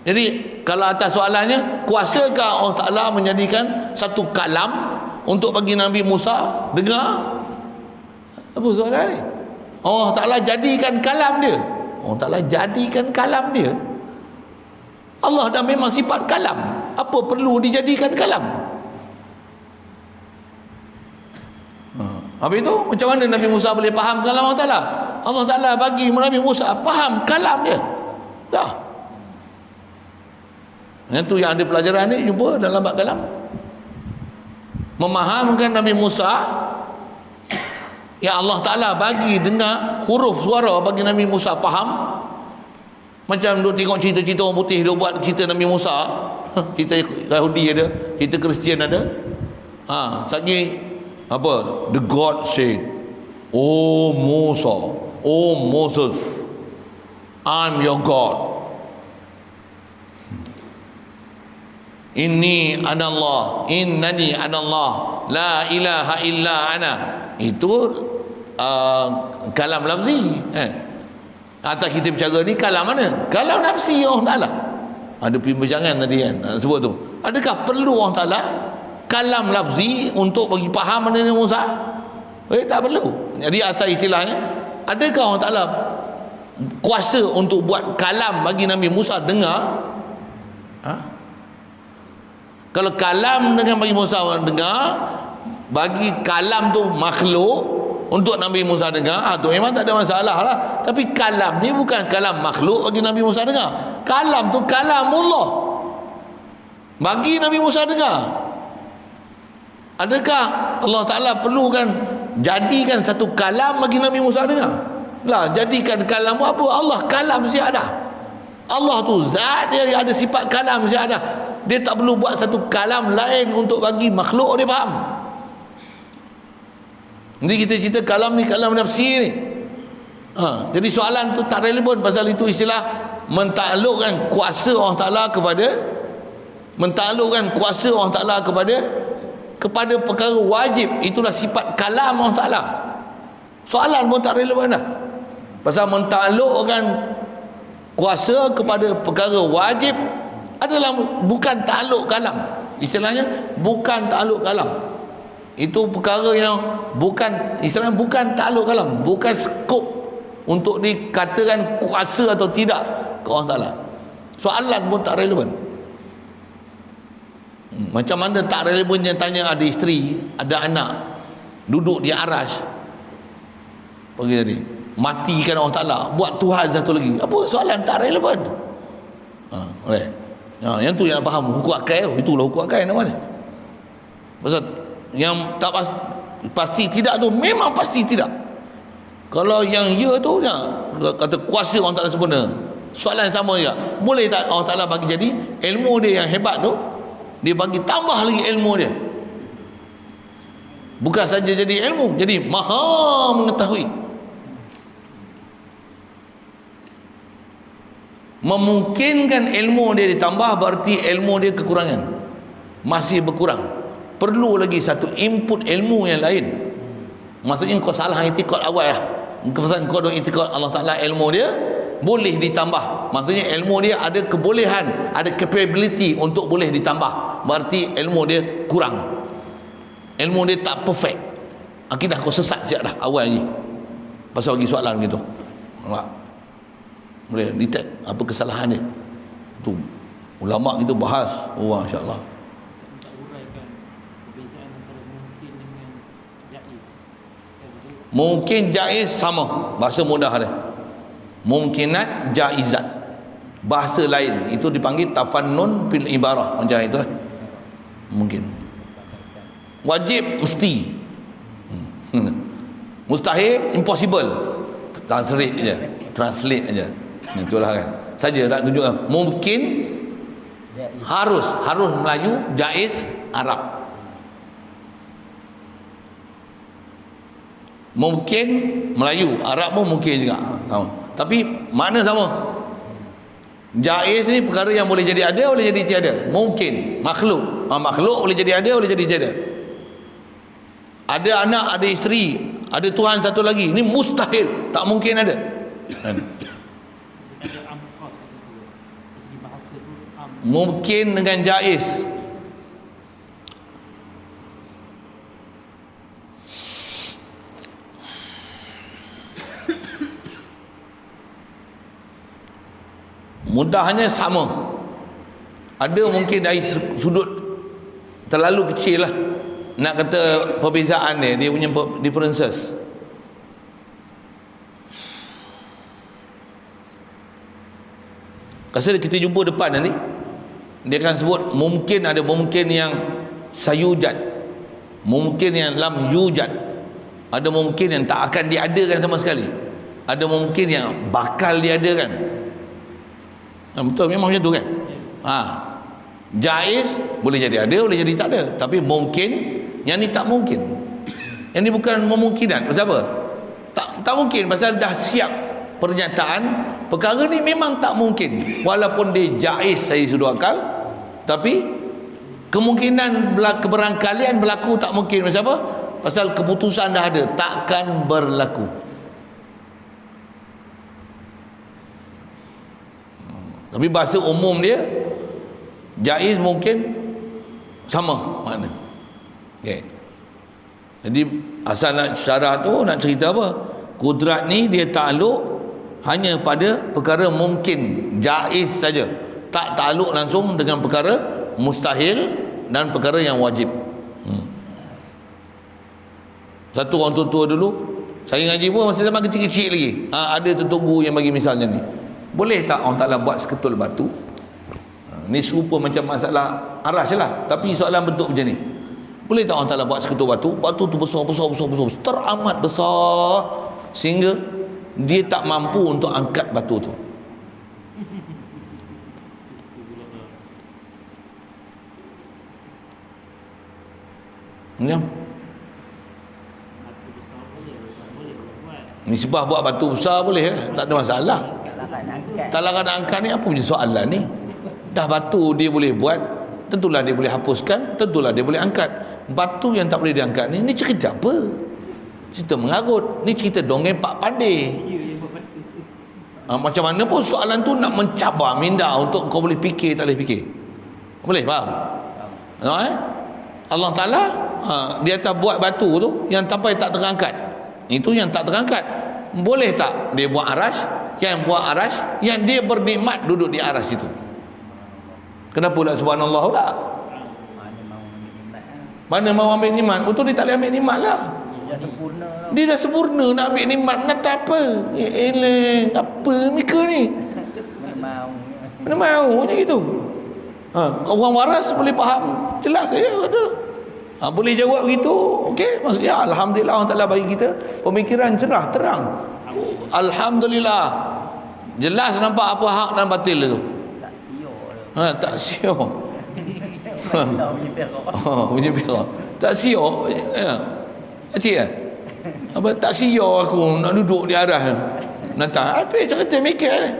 Jadi kalau atas soalannya, kuasakah Allah Ta'ala menjadikan satu kalam untuk bagi Nabi Musa dengar? Apa soalan ni? Allah Ta'ala jadikan kalam dia. Allah Ta'ala jadikan kalam dia. Allah dah memang sifat kalam. Apa perlu dijadikan kalam? Habis itu macam mana Nabi Musa boleh faham kalam Allah Ta'ala? Allah Ta'ala bagi Nabi Musa faham kalam dia. Dah. Itu yang ada pelajaran ni jumpa dalam bab kalam. Memahamkan Nabi Musa yang Allah Ta'ala bagi dengar huruf suara bagi Nabi Musa faham. Macam duk tengok cerita-cerita orang putih duk buat cerita Nabi Musa. Cerita Yahudi ada, cerita Kristian ada. Lagi apa? The God said, "Oh Musa, oh Moses, I'm your God. Inni anallah, innani anallah, la ilaha illa ana." Itu kalam lafzi. Atas kita bercara ni kalam mana? Kalam nafsi Allah Ta'ala. Ada perbincangan tadi kan sebut tu. Adakah perlu Allah Ta'ala kalam lafzi untuk bagi faham mana ni Musa? Tak perlu. Jadi atas istilahnya, adakah Allah Ta'ala kuasa untuk buat kalam bagi Nabi Musa dengar? Kalau kalam dengan bagi Musa dengar, bagi kalam tu makhluk untuk Nabi Musa dengar, tu memang tak ada masalah lah. Tapi kalam ni bukan kalam makhluk bagi Nabi Musa dengar. Kalam tu kalamullah bagi Nabi Musa dengar. Adakah Allah Ta'ala perlukan jadikan satu kalam bagi Nabi Musa dengar? Lah, jadikan kalam apa? Allah kalam siap dah. Allah tu zat dia ada sifat kalam siap dah. Dia tak perlu buat satu kalam lain untuk bagi makhluk dia faham. Jadi kita cerita kalam ni kalam nafsi ni. Jadi soalan tu tak relevan, pasal itu istilah mentaklukkan kuasa Allah Ta'ala kepada perkara wajib. Itulah sifat kalam Allah Ta'ala. Soalan pun tak relevan dah, pasal mentaklukkan kuasa kepada perkara wajib adalah bukan takluk kalam. Istilahnya bukan takluk kalam. Itu perkara yang bukan, istilahnya bukan takluk kalam, bukan skop untuk dikatakan kuasa atau tidak ke Allah Ta'ala. Soalan pun tak relevan. Macam mana tak relevan yang tanya ada isteri, ada anak, duduk di arash, pergi tadi, matikan Allah Ta'ala, buat Tuhan satu lagi. Apa soalan tak relevan? Yang tu yang faham hukum akal, itulah hukum akal namanya. Pasal yang tak pasti tidak tu memang pasti tidak. Kalau yang ya tu kata kuasa Allah Ta'ala sempurna, soalan sama juga. Boleh tak Allah Ta'ala bagi jadi ilmu dia yang hebat tu, dia bagi tambah lagi ilmu dia, bukan saja jadi ilmu, jadi maha mengetahui. Memungkinkan ilmu dia ditambah berarti ilmu dia kekurangan, masih berkurang. Perlu lagi satu input ilmu yang lain. Maksudnya kau salah itikad awal lah. Kau duk itikad Allah Ta'ala ilmu dia boleh ditambah. Maksudnya ilmu dia ada kebolehan, ada capability untuk boleh ditambah. Berarti ilmu dia kurang. Ilmu dia tak perfect. Akidah kau sesat siap dah awal ni. Pasal bagi soalan gitu. Nampak? Boleh detect apa kesalahan dia. Tu ulama kita bahas. Oh, masya-Allah. Mungkin jaiz sama, bahasa mudah dia. Mungkinat jaizat, bahasa lain itu dipanggil tafannun fil ibarah, macam itulah. Mungkin. Wajib mesti. Mustahil impossible. Translate aja. Itulah kan. Saja nak tunjukkan mungkin harus Melayu, jaiz Arab. Mungkin Melayu, Arab pun mungkin juga sama. Tapi makna sama. Jaiz ni perkara yang boleh jadi ada, boleh jadi tiada. Mungkin makhluk, makhluk boleh jadi ada, boleh jadi tiada. Ada anak, ada isteri, ada Tuhan satu lagi. Ini mustahil, tak mungkin ada. Mungkin dengan jaiz. Mudahnya sama. Ada mungkin dari sudut terlalu kecil lah nak kata perbezaan dia punya differences. Kasih kita jumpa depan nanti, dia akan sebut mungkin ada mungkin yang sayujad, mungkin yang lam yujad, ada mungkin yang tak akan diadakan sama sekali, ada mungkin yang bakal diadakan. Betul, memang macam tu kan. Jaiz boleh jadi ada, boleh jadi tak ada. Tapi mungkin Yang ni tak mungkin. Yang ni bukan memungkinkan. Pasal apa? Tak mungkin, pasal dah siap pernyataan perkara ni memang tak mungkin. Walaupun dia jaiz saya sudah akal, tapi kemungkinan keberangkalian berlaku tak mungkin. Pasal apa? Pasal keputusan dah ada, takkan berlaku. Tapi bahasa umum dia jaiz mungkin sama makna. Okay. Jadi asal nak syarah tu nak cerita apa? Kudrat ni dia takluk hanya pada perkara mungkin, jaiz saja. Tak takluk langsung dengan perkara mustahil dan perkara yang wajib. Satu orang tua-tua dulu, saya ngaji pun masa zaman kecil-kecil lagi. Ada tertunggu yang bagi misalnya ni. Boleh tak orang Ta'ala buat seketul batu? Ni serupa macam masalah arash lah, tapi soalan bentuk macam ni. Boleh tak orang Ta'ala buat seketul batu? Batu tu besar, teramat besar, sehingga dia tak mampu untuk angkat batu tu. Nisbah buat batu besar boleh, tak ada masalah. Tak larat nak angkat ni apa punya soalan ni? Dah batu dia boleh buat, tentulah dia boleh hapuskan, tentulah dia boleh angkat. Batu yang tak boleh diangkat ni cerita apa? Cerita mengarut. Ni cerita dongeng Pak Pandey. Macam mana pun soalan tu nak mencabar minda untuk kau boleh fikir, tak boleh fikir. Boleh faham? Allah Ta'ala dia atas buat batu tu yang sampai tak terangkat. Itu yang tak terangkat. Boleh tak dia buat arash? Yang buat arash, yang dia bernikmat duduk di arash itu. Kenapa pula subhanallah pula? Mana mau ambil nikmat? Betul dia tak boleh ambil nikmat lah. Dia dah sempurna nak ambil nikmat. Nak apa? Apa mereka ni? Mana mau macam itu? Orang waras boleh faham. Jelas saya kata. Boleh jawab begitu. Okey, maksudnya alhamdulillah Allah Taala bagi kita pemikiran cerah, terang. Alhamdulillah. Jelas nampak apa hak dan batil itu. Tak siok. Punya perak. Tak siok. Cik apa tak siok aku nak duduk di arah. Natang apa cerita mikir ni?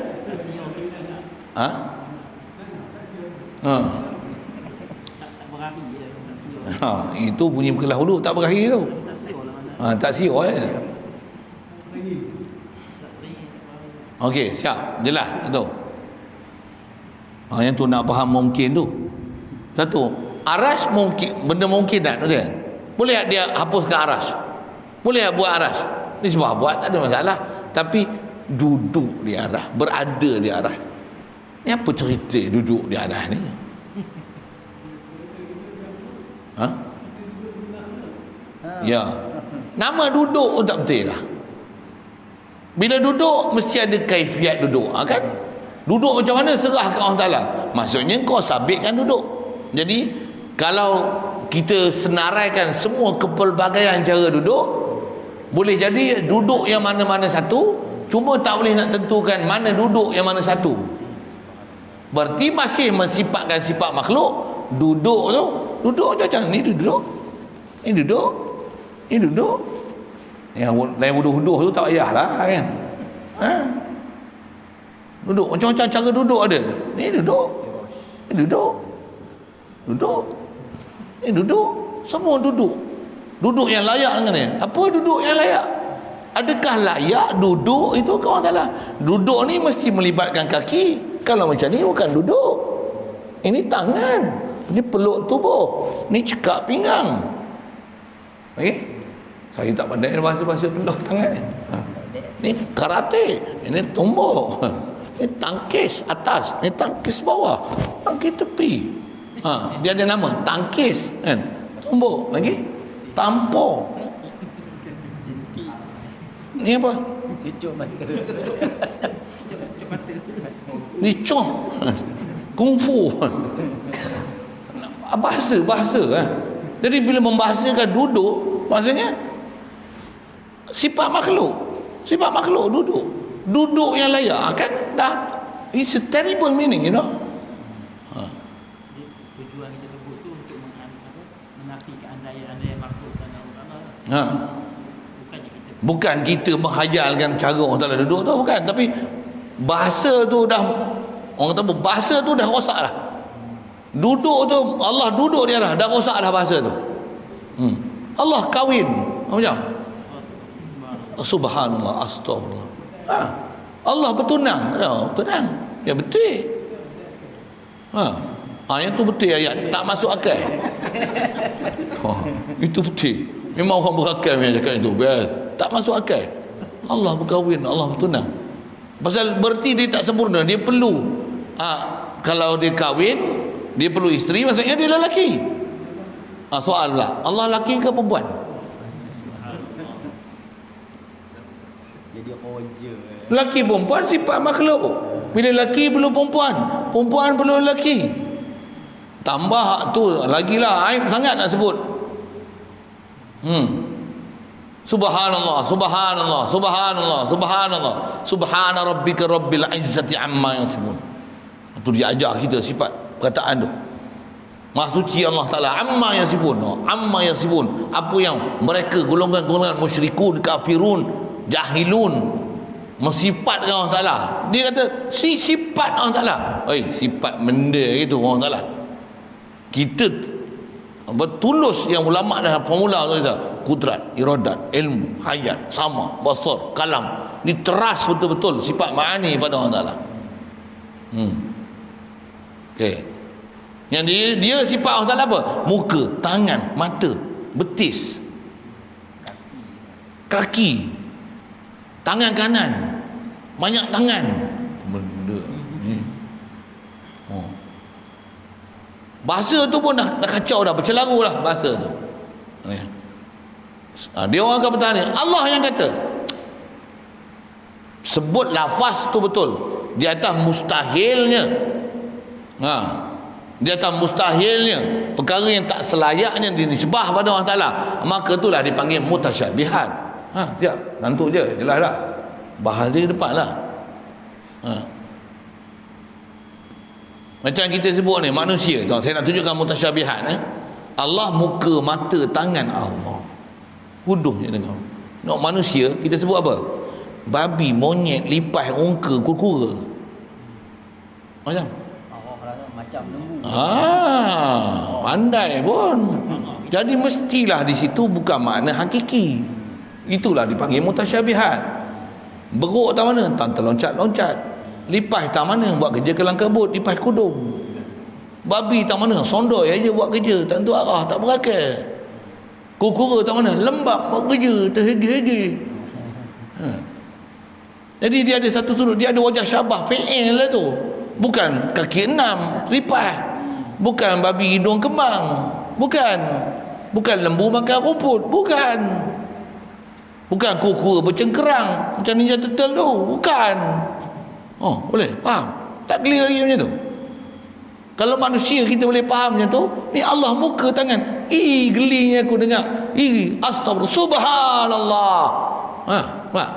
Itu bunyi berkelah hulu tak berakhir tu. Tak siok Okey, siap. Jelas tu. Yang tu nak faham mungkin tu. Satu, arash mungkin, benda mungkin tak dia? Boleh dia hapuskan arash? Boleh buat arash? Ni sebab buat tak ada masalah. Tapi duduk di arah, berada di arah. Ni apa cerita duduk di arah ni? Ya. Nama duduk pun tak betul lah. Bila duduk mesti ada kaifiat duduk, kan? Duduk macam mana serah ke Allah Ta'ala. Maksudnya kau sabitkan duduk. Jadi kalau kita senaraikan semua kepelbagaian cara duduk, boleh jadi duduk yang mana-mana satu, cuma tak boleh nak tentukan mana duduk yang mana satu. Berarti masih mensifatkan sifat makhluk. Duduk tu, duduk macam ni duduk. Ini duduk. Ini duduk. Yang lain huduh-huduh tu tak payahlah kan. Duduk macam-macam cara duduk ada. Ni duduk. Ni duduk. Duduk. Ni duduk. Semua duduk. Duduk yang layak dengan dia. Apa duduk yang layak? Adakah layak duduk itu ke orang Ta'ala? Duduk ni mesti melibatkan kaki. Kalau macam ni bukan duduk. Ini tangan. Ini peluk tubuh. Ini cekak pinggang. Okey? Saya tak pandai bahasa-bahasa peluk tangan ni. Ni karate. Ini tumbuk. Ini tangkis atas. Ini tangkis bawah. Tangkis tepi. Dia ada nama. Tangkis. Kan? Tumbuk. Lagi? Tampor. Ni apa? Ni coh. Kungfu. Bahasa kan. Jadi bila membahasakan duduk, maksudnya sifat makhluk duduk. Duduk yang layak kan dah. It's a terrible meaning, you know. Tujuan kita sebut tu untuk menafikan andai-andai Ha. Bukan kita menghayalkan cara orang Taala duduk tu, bukan, tapi bahasa tu dah, orang kata bahasa tu dah rosak dah. Duduk tu, Allah duduk dia dah rosak dah bahasa tu. Allah kahwin macam subhanallah, astagfirullah. Ha. Allah bertunang, tunang. Ya betul. Yang tu betul, ayat tak masuk akal. Itu betul. Memang orang berakal yang cakap itu. Tak masuk akal. Allah berkahwin, Allah bertunang. Pasal berarti dia tak sempurna, dia perlu kalau dia kahwin, dia perlu isteri, maksudnya dia lelaki. Soal pula, Allah lelaki ke perempuan? Jadi apa je. Lelaki perempuan sifat makhluk. Bila lelaki perlu perempuan, perempuan perlu lelaki. Tambah tu lagilah aib sangat nak sebut. Subhanallah, subhanallah, subhanallah, subhanallah. Subhana rabbika rabbil izzati amma yasifun. Itu dia ajar kita sifat perkataan tu. Maha suci Allah Taala amma yasifun. Amma yasifun. Apa yang mereka golongan-golongan musyrikun, kafirun, jahilun mensifatkan Allah Taala. Dia kata sifat Allah Taala. Sifat benda itu Allah Taala. Kita bertulus yang ulama dah formula tu kita kudrat, iradat, ilmu, hayat, sama, basar, kalam. Ni teras betul-betul sifat ma'ani pada Allah Taala. Okey. Yang dia sifat Allah Taala apa? Muka, tangan, mata, betis, kaki, tangan kanan, banyak tangan, benda ni. Bahasa tu pun dah kacau dah, bercelaru dah bahasa tu. Dia orang akan bertanya, Allah yang kata. Sebut lafaz tu betul. Di atas mustahilnya. Di atas mustahilnya, perkara yang tak selayaknya dinisbah pada Allah Taala, maka itulah dipanggil mutasyabihat. Siap, nantuk je, jelas dah. Bahas dia depanlah. Macam kita sebut ni, manusia tu, saya nak tunjukkan mutasyabihat. Allah muka, mata, tangan Allah. Huduh je dengar. Nak manusia kita sebut apa? Babi, monyet, lipas, ungka, kura-kura. Macam macam lembu. Pandai pun. Jadi mestilah di situ bukan makna hakiki. Itulah dipanggil mutasyabihat. Beruk tak mana? Tak terloncat-loncat. Lipas tak mana? Buat kerja kelang kabut, lipas kudung. Babi tak mana? Sondoi aja buat kerja, tak tentu arah, tak berakal. Kura-kura tak mana? Lembab buat kerja, terhegi-hegi. Jadi dia ada satu sudut, dia ada wajah syabah fi'il lah tu. Bukan kaki 6 lipas, bukan babi hidung kembang, bukan lembu makan rumput, bukan kura-kura bercengkerang macam Ninja Turtle tu, bukan. Boleh faham? Tak clear lagi macam tu. Kalau manusia kita boleh faham macam tu, ni Allah muka, tangan. Gelinya aku dengar. Astagfirullah, subhanallah. Faham?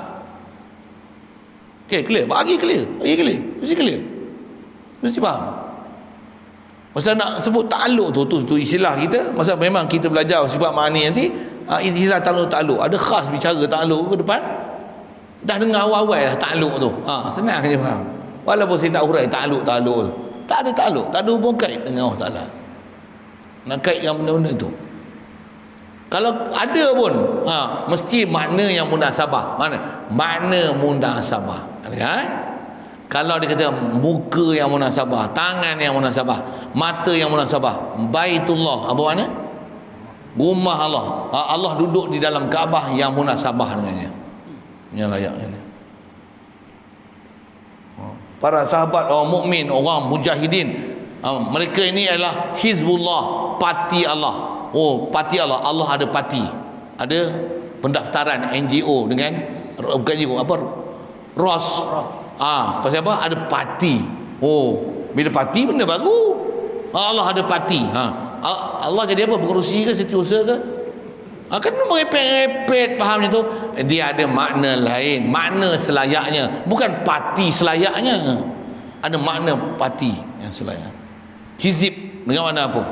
Okey, clear. Bagi clear. Mesti clear. Mesti faham. Masa nak sebut ta'aluk tu istilah kita. Masa memang kita belajar sifat ma'ani nanti, istilah ta'aluk. Ada khas bicara ta'aluk ke depan. Dah dengar awal-awal lah ta'aluk tu. Senang je faham. Walaupun saya tak hurai ta'aluk tu. Tak ada ta'aluk, tak ada hubung kait dengan Allah Ta'ala. Nak kaitkan benda-benda tu. Kalau ada pun, mesti makna yang munasabah. Mana? Makna munasabah. Kalau dia kata muka yang munasabah, tangan yang munasabah, mata yang munasabah, Baitullah, apa makna? Rumah Allah. Allah duduk di dalam Kaabah yang munasabah dengannya. Yang layaknya. Para sahabat, orang mukmin, orang mujahidin, mereka ini adalah Hizbullah, parti Allah. Parti Allah. Allah ada parti. Ada pendaftaran NGO dengan bukan NGO, apa? ROS. Pasal apa? Ada parti. Bila parti benda baru. Allah ada parti. Allah jadi apa? Pengerusi ke? Setiausaha ke? Kan merepet-repet fahamnya tu. Dia ada makna lain, makna selayaknya, bukan parti selayaknya. Ada makna parti yang selayaknya. Hizib dengan mana apa?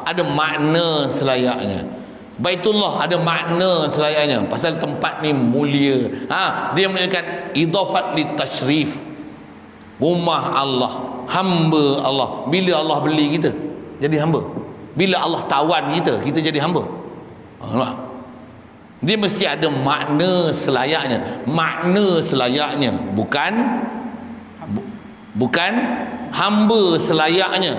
Ada makna selayaknya. Baitullah ada makna selayaknya pasal tempat ni mulia. Dia menunjukkan idafat li tashrif. Rumah Allah, hamba Allah. Bila Allah beli kita jadi hamba. Bila Allah tawan kita, kita jadi hamba. Nampak? Dia mesti ada makna selayaknya. Makna selayaknya, bukan hamba selayaknya,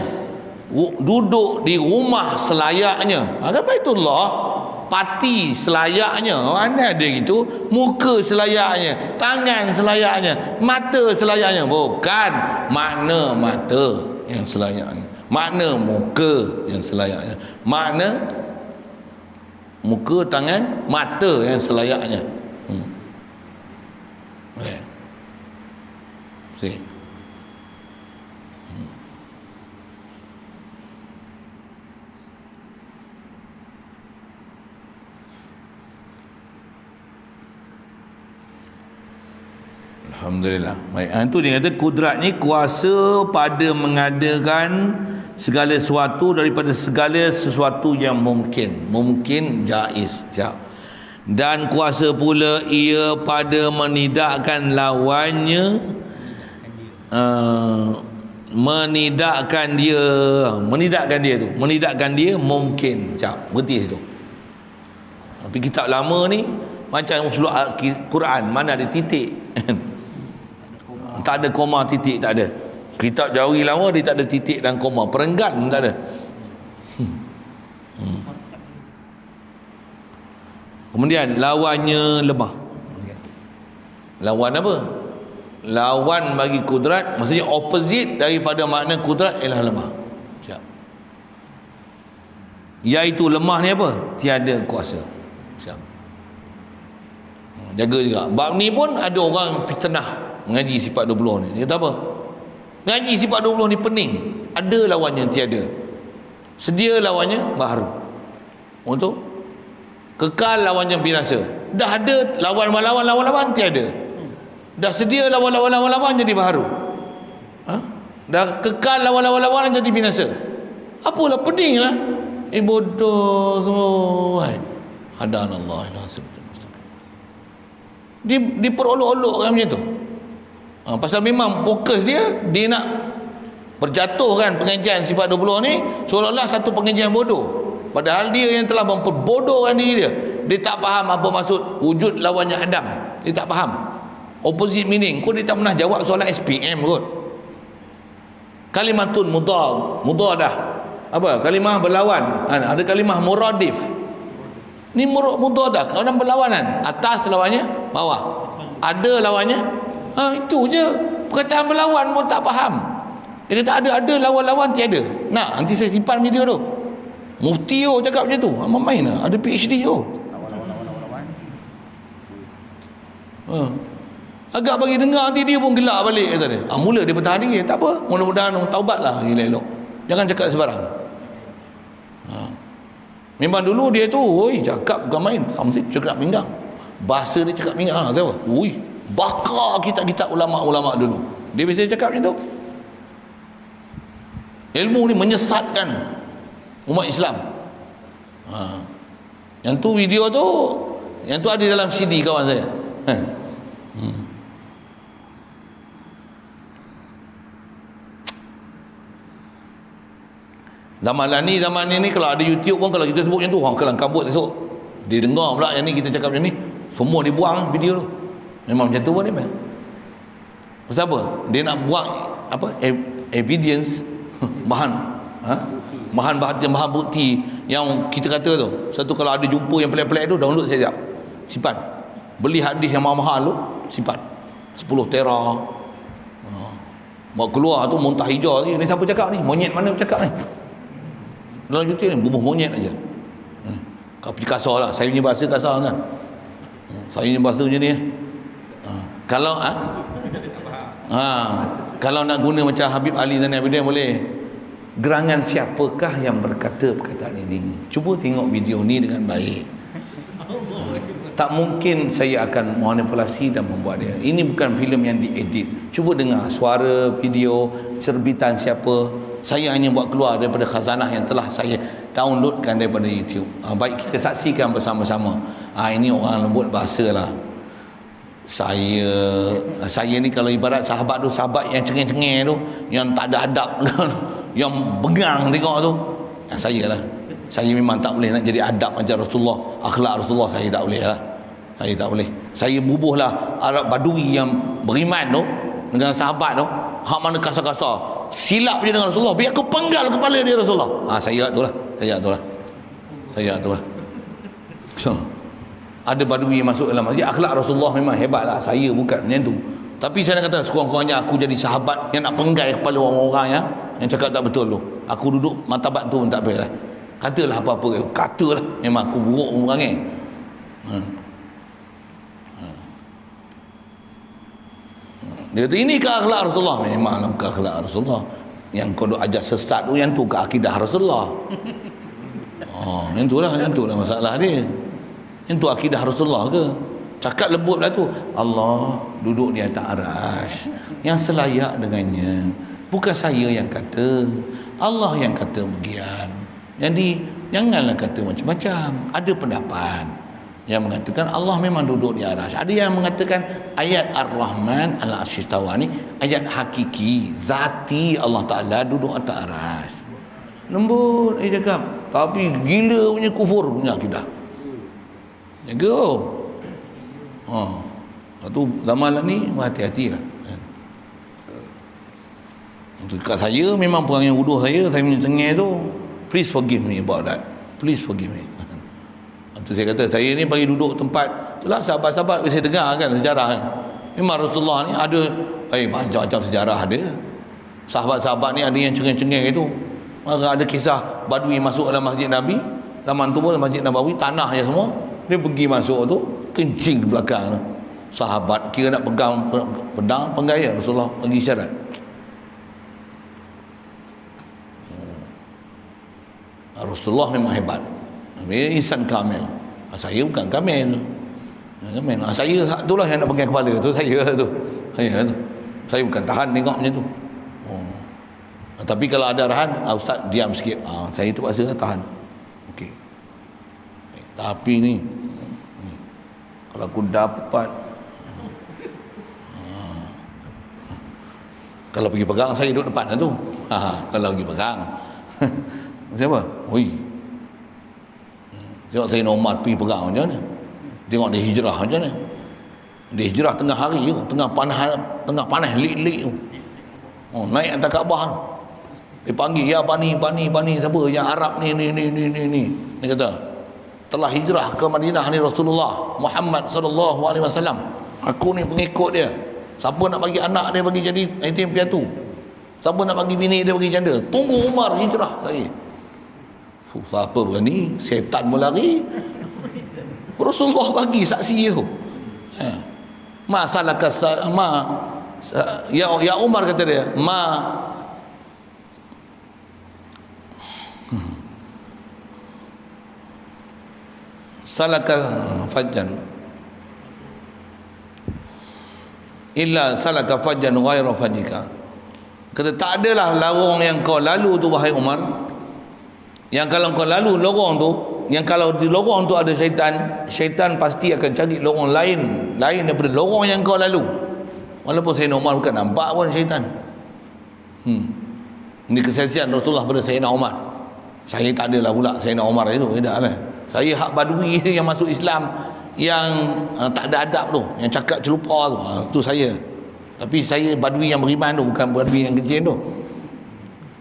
duduk di rumah selayaknya. Kan Baitullah pati selayaknya. Mana ada gitu? Muka selayaknya, tangan selayaknya, mata selayaknya. Bukan makna mata yang selayaknya, makna muka yang selayaknya, makna muka, tangan, mata yang selayaknya. Boleh. See. Alhamdulillah. Baik. Itu dia kata kudrat ni kuasa pada mengadakan segala sesuatu daripada segala sesuatu yang mungkin jaiz. Dan kuasa pula ia pada menidakkan lawannya, menidakkan dia mungkin. Berhenti situ. Tapi kitab lama ni macam usul Quran, mana ada titik. Tak ada koma, titik tak ada. Kitab Jawi lama dia tak ada titik dan koma, perenggan pun tak ada. Kemudian lawannya lemah. Lawan apa? Lawan bagi kudrat, maksudnya opposite daripada makna kudrat ialah lemah. Siap. Iaitu lemah ni apa? Tiada kuasa. Siap. Jaga juga. Bab ni pun ada orang fitnah mengaji sifat 20 ni. Dia kata apa? Ngaji sifat 20 ni pening. Ada lawannya tiada. Sedia lawannya baharu. Untuk kekal lawannya binasa. Dah ada lawan tiada. Dah sedia lawan jadi baharu. Dah kekal lawan jadi binasa. Apalah pening lah. Bodoh semua. Hadanallah ila siratal mustaqim. Diperolok-olokkan macam tu. Pasal memang fokus dia nak berjatuhkan pengajian sifat 20 ni seolah-olah satu pengajian bodoh. Padahal dia yang telah memperbodohkan diri dia. Dia tak faham apa maksud wujud lawannya Adam. Dia tak faham. Opposite meaning. Kau dia tak pernah jawab soalan SPM kot. Kalimatun mudadah. Apa? Kalimah berlawan. Ada kalimah muradif. Ni mudadah. Orang berlawanan. Atas lawannya, bawah. Ada lawannya. Itu je. Perkataan berlawan pun tak faham. Dia kata ada lawan-lawan tiada. Nak, nanti saya simpan video tu. Mufti cakap macam tu. Main lah. Ada PhD agak bagi dengar, nanti dia pun gelak balik kata dia. Mula dia bertahan diri. Tak apa. Mudah-mudahan taubatlah elok-elok. Jangan cakap sebarang. Memang dulu dia tu cakap bukan main. Samsik cakap pinggang. Bahasa dia cakap pinggang. Siapa? Bakar kitab-kitab ulama-ulama dulu. Dia biasa cakap macam tu. Ilmu ni menyesatkan umat Islam. Yang tu video tu, yang tu ada dalam CD kawan saya. Zaman ni kalau ada YouTube pun, kalau kita sebut macam tu, orang kelang kabut esok. Dia dengar pula yang ni kita cakap macam ni, semua dia buang video tu. Memang macam tu pun dia. Pasal apa? Dia nak buang apa? Evidence, bahan bukti yang kita kata tu. Satu kalau ada jumpa yang pelik-pelik tu, download sekejap. Simpan. Beli hadis yang mahal-mahal tu, simpan. 10 tera. Mau keluar tu muntah hijau ni siapa cakap ni? Monyet mana bercakap ni? Dalam YouTube ni bubuh monyet aja. Kau pergi kasar lah. Saya punya bahasa kasar kan. Saya punya bahasa macam ni. Kalau kalau nak guna macam Habib Ali dan Abidin boleh. Gerangan siapakah yang berkata perkataan ini? Cuba tengok video ni dengan baik. Tak mungkin saya akan manipulasi dan membuat dia. Ini bukan filem yang diedit. Cuba dengar suara, video, cerbitan siapa. Saya hanya buat keluar daripada khazanah yang telah saya downloadkan daripada YouTube. Baik kita saksikan bersama-sama. Ini orang lembut bahasa lah. Saya ni kalau ibarat sahabat tu, sahabat yang cengeng-cengeng tu, yang tak ada adab yang bengang tengok tu, saya lah. Saya memang tak boleh nak jadi adab macam Rasulullah, akhlak Rasulullah, saya tak boleh lah. Saya tak boleh. Saya bubuhlah Arab Badui yang beriman tu dengan sahabat tu, hak mana kasar-kasar, silap je dengan Rasulullah, biar aku penggal kepala dia Rasulullah. Saya tu lah. So, ada Badui yang masuk dalam masjid, akhlak Rasulullah memang hebat lah. Saya bukan macam tu. Tapi saya nak kata sekurang-kurangnya aku jadi sahabat yang nak penggal kepala orang-orang yang cakap tak betul tu. Aku duduk martabat tu pun tak apa lah. Katalah apa-apa, katalah, memang aku buruk orangnya. Dia kata ini ke akhlak Rasulullah. Memanglah ke akhlak Rasulullah. Yang kau duk ajar sesat tu, yang tu ke akidah Rasulullah. Yang tu lah masalah dia. Yang tu akidah Rasulullah ke? Cakap lembut lah tu. Allah duduk di atas arasy yang selayak dengannya. Bukan saya yang kata, Allah yang kata begian. Jadi janganlah kata macam-macam. Ada pendapat yang mengatakan Allah memang duduk di arasy. Ada yang mengatakan ayat Ar-Rahman al-Arsy istawa ni ayat hakiki, zati Allah Taala duduk atas arasy. Lembut cakap, tapi gila punya kufur punya akidah. Jaga. Tu zaman ni hati-hatilah. Untuk kat saya memang perangai wuduh saya punya cengeng tu. Please forgive me about that. Please forgive me. Itu saya kata, saya ni bagi duduk tempat itulah sahabat-sahabat saya dengar kan sejarah kan. Memang Rasulullah ni ada macam-macam sejarah ada. Sahabat-sahabat ni ada yang cengeng-cengeng itu. Maka ada kisah Badui masuk dalam masjid Nabi. Zaman tu pun Masjid Nabawi tanah je semua. Dia pergi masuk tu, kencing ke belakang tu. Sahabat kira nak pegang pedang, penggaya Rasulullah bagi isyarat. Rasulullah memang hebat. Dia insan kamil. Saya bukan kamil. Saya itulah yang nak pegang kepala tu, saya tu. Saya bukan tahan tengok macam tu. Tapi kalau ada arahan, ustaz diam sikit. Saya terpaksa tahan. Okey. Tapi ni kalau aku dapat kalau pergi pegang, saya duduk depan lah tu. Kalau pergi pegang siapa? Tengok saya Umar pergi pegang macam mana. Tengok dia hijrah macam mana. Dia hijrah tengah hari tu, tengah panas lik-lik tu. Naik atas Kaabah tu. Dia panggil, ya Bani, siapa yang Arab ni. Dia kata, telah hijrah ke Madinah ni Rasulullah Muhammad sallallahu alaihi wasallam. Aku ni pengikut dia. Siapa nak bagi anak dia bagi jadi yatim piatu? Siapa nak bagi bini dia bagi janda? Tunggu Umar hijrah lagi. Siapa berani? Setan melari. Rasulullah bagi saksi tu. Ya Umar kata dia, salaka fajjan illa salaka fajjan ghayra fajjika. Kata tak adalah lorong yang kau lalu tu wahai Umar, yang kalau kau lalu lorong tu, yang kalau di lorong tu ada syaitan pasti akan cari lorong lain daripada lorong yang kau lalu. Walaupun Sayyidina Umar bukan nampak pun syaitan. Ini kesaksian Rasulullah pada Sayyidina Umar. Saya tak adalah pula Sayyidina Umar itu, tidak lah. Saya hak Badui yang masuk Islam, yang tak ada adab tu, yang cakap celupa tu, tu saya. Tapi saya Badui yang beriman tu, bukan Badui yang kencing tu.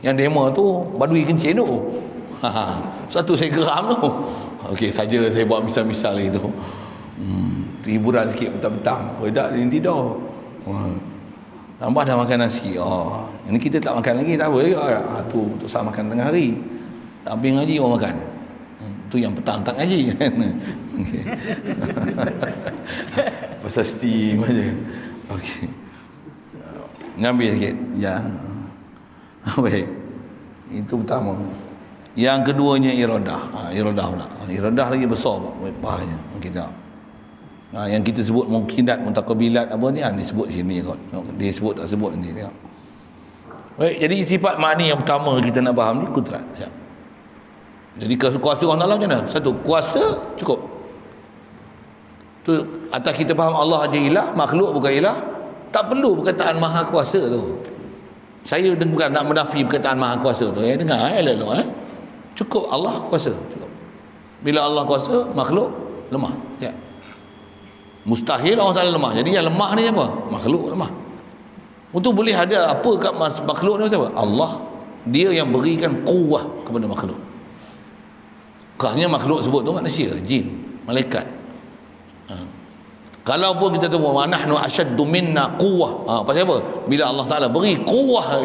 Yang demo tu Badui kencing tu. Satu saya geram tu. Okey, saja saya buat misal-misal itu. Hiburan sikit petang-petang. Tak dia tidur. Tambah dah makan nasi. Ini kita tak makan lagi, tak apa. Tu sah makan tengah hari. Habis ngaji orang makan. Tu yang petang tak ngaji. Pasal steam aja. Okey. Ngambil sikit. Ya. Baik. Itu pertama. Yang keduanya iradah. Iradah pula. Iradah lagi besar pahanya. Okey, tengok. Yang kita sebut mungkinat, mutaqabilat apa ni, disebut sini kot. Dia sebut tak sebut ni tengok. Baik, jadi sifat makni yang pertama kita nak faham ni kudrat. Siap. Jadi kuasa Allah Taala macam mana? Satu, kuasa cukup. Tu atas kita faham Allah aja ilah, makhluk bukan ilah, tak perlu perkataan maha kuasa tu. Saya bukan nak menafi perkataan maha kuasa tu. Dengar elok-elok Cukup Allah kuasa, cukup. Bila Allah kuasa, makhluk lemah. Ya. Mustahil Allah Taala lemah. Jadi yang lemah ni apa? Makhluk lemah. Untuk boleh ada apa kat makhluk ni macam apa? Allah, dia yang berikan kuah kepada makhluk. Kerana makhluk sebut tu manusia, jin, malaikat. Kalau pun kita tahu nahnu asyaddu minna quwwah. Pasal apa? Bila Allah Taala beri kuah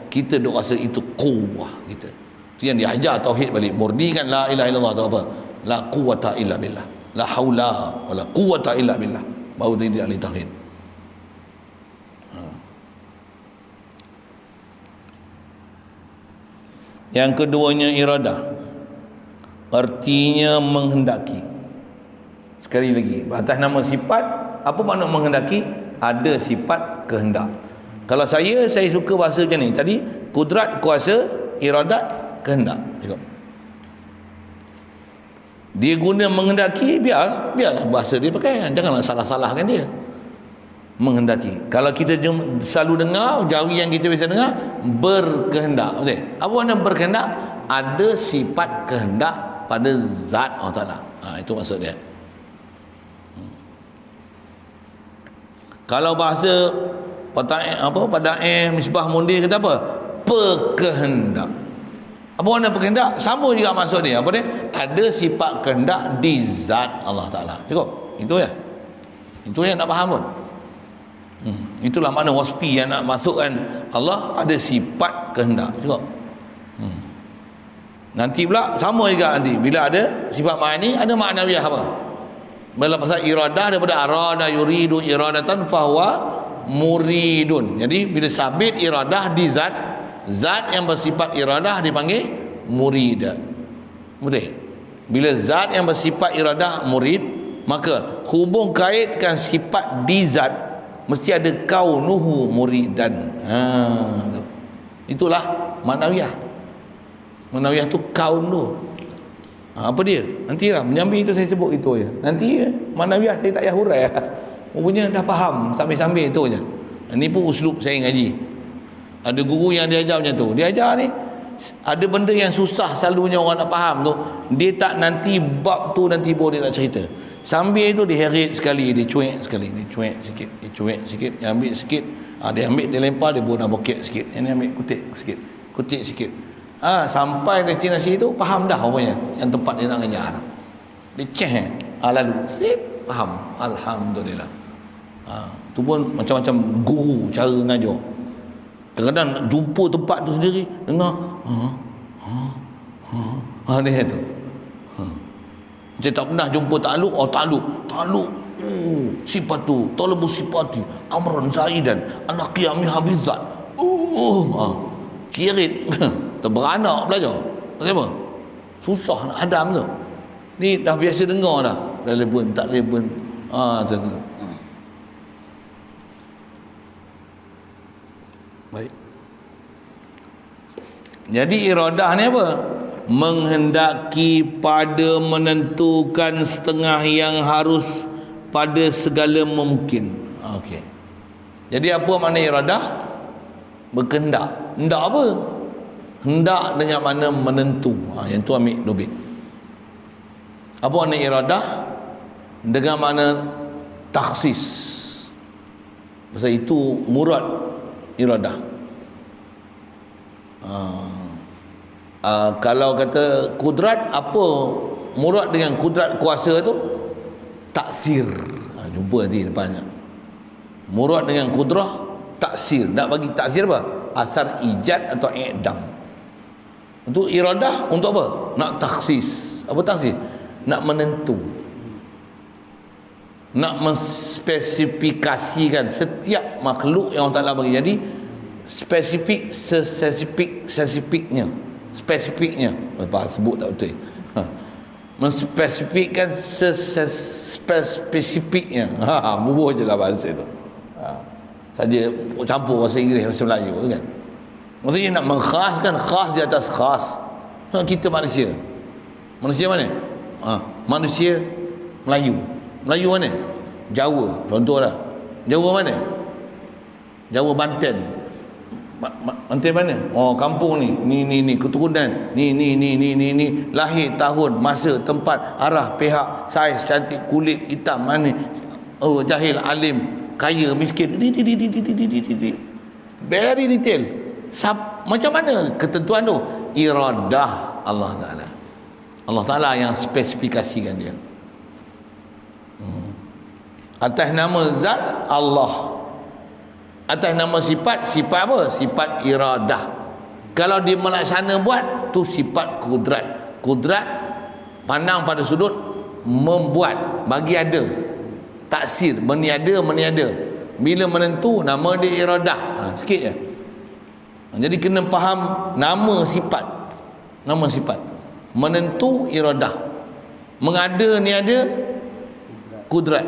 kita duk rasa itu kuah kita. Itu yang diajar tauhid balik. Murnikan la ilaha illallah tu apa? La quwwata illa billah. La haula wala quwwata illa billah. Baru dia ahli tauhid. Yang keduanya iradah. Artinya menghendaki. Sekali lagi, atas nama sifat, apa makna menghendaki? Ada sifat kehendak. Kalau saya suka bahasa macam ni. Tadi kudrat, kuasa, iradat, kehendak. Cukup. Dia guna menghendaki, biarlah bahasa dia pakai. Janganlah salah-salahkan dia. Menghendaki. Kalau kita selalu dengar, jawi yang kita biasa dengar, berkehendak. Betul? Apa makna berkehendak? Ada sifat kehendak pada zat Allah Taala. Itu maksud dia. Kalau bahasa Pada'i Misbah Mundir kata apa? Berkehendak. Apa makna berkehendak? Sama juga maksud dia. Apa dia? Ada sifat kehendak di zat Allah Taala. Cukup. Itu ya. Itu yang nak faham pun. Itulah makna wasfi yang nak masukkan Allah ada sifat kehendak. Cukup. Nanti pula sama juga nanti. Bila ada sifat ma'ani, ada ma'nawiyah apa? Bila pasal iradah daripada arada yuridu iradatan fahuwa muridun. Jadi bila sabit iradah di zat, zat yang bersifat iradah dipanggil murid. Betul? Bila zat yang bersifat iradah murid, maka hubung kaitkan sifat di zat mesti ada kaunuhu muridan. Itulah manawiyah. Manawiyah tu kaun tu. Apa dia? Nantilah menyambi itu saya sebut itu je. Nanti manawiyah saya tak payah hurai. Rupanya dah faham sambil-sambil itu je. Ini pun uslub saya ngaji. Ada guru yang dia ajar macam tu. Dia ajar ni ada benda yang susah selalunya orang nak faham tu. Dia tak nanti bab tu nanti baru dia nak cerita. Sambil itu dia herit sekali, dia cuek sekali, dia cuek sikit, dia cuek sikit, dia ambil sikit, dia ambil, dia lempar, dia buat bokek sikit. Ini ambil kutik sikit. Sampai destinasi itu faham dah rupanya yang tempat dia nak ngajar. Dia cek lalu faham. Alhamdulillah. Tu pun macam-macam guru cara ngajar. Kadang-kadang jumpa tempat tu sendiri dengar dia tu. Macam tak pernah jumpa takluk. Takluk. Sifat tu talabu sifati amran zaidan ala qiyami habizat. Kirit terberanak belajar. Kenapa? Susah nak hadam tu. Ni dah biasa dengar dah. Telefon tak telefon. Macam tu. Baik. Jadi iradah ni apa? Menghendaki pada menentukan setengah yang harus pada segala mungkin. Okey. Jadi apa makna iradah? Berkehendak. Hendak apa? Hendak dengan makna menentu. Yang tu ambil dobit. Apa makna iradah? Dengan makna takhsis. Pasal itu murad iradah. Kalau kata kudrat, apa murad dengan kudrat kuasa tu? Taksir. Jumpa nanti depannya. Murad dengan kudrah taksir. Nak bagi taksir apa? Asar ijad atau i'dam. Untuk iradah untuk apa? Nak takhsis. Apa takhsis? Nak menentu. Nak menspesifikasikan setiap makhluk yang Allah Ta'ala bagi. Jadi spesifik spesifiknya. Sebut tak betul. Menspesifikkan spesifiknya. Bubuh je lah bahasa tu. Saja campur bahasa Inggeris bahasa Melayu kan. Maksudnya nak mengkhaskan khas di atas khas. Kita manusia. Manusia mana? Manusia Melayu. Melayu mana? Jawa. Contohlah. Jawa mana? Jawa Banten. Banten mana? Kampung ni. Ni keturunan. Ni lahir, tahun, masa, tempat, arah, pihak, saiz, cantik, kulit, hitam, mana? Jahil, alim, kaya, miskin. Very detail. Macam mana ketentuan tu? Iradah Allah Ta'ala. Allah Ta'ala yang spesifikasikan dia. Atas nama zat Allah, atas nama sifat apa? Sifat iradah. Kalau dia melaksana buat, tu sifat kudrat. Kudrat pandang pada sudut membuat, bagi ada, taksir, meniada. Bila menentu, nama dia iradah. Sikit je. Jadi kena faham nama sifat. Nama sifat. Menentu iradah. Mengada niada kudrat.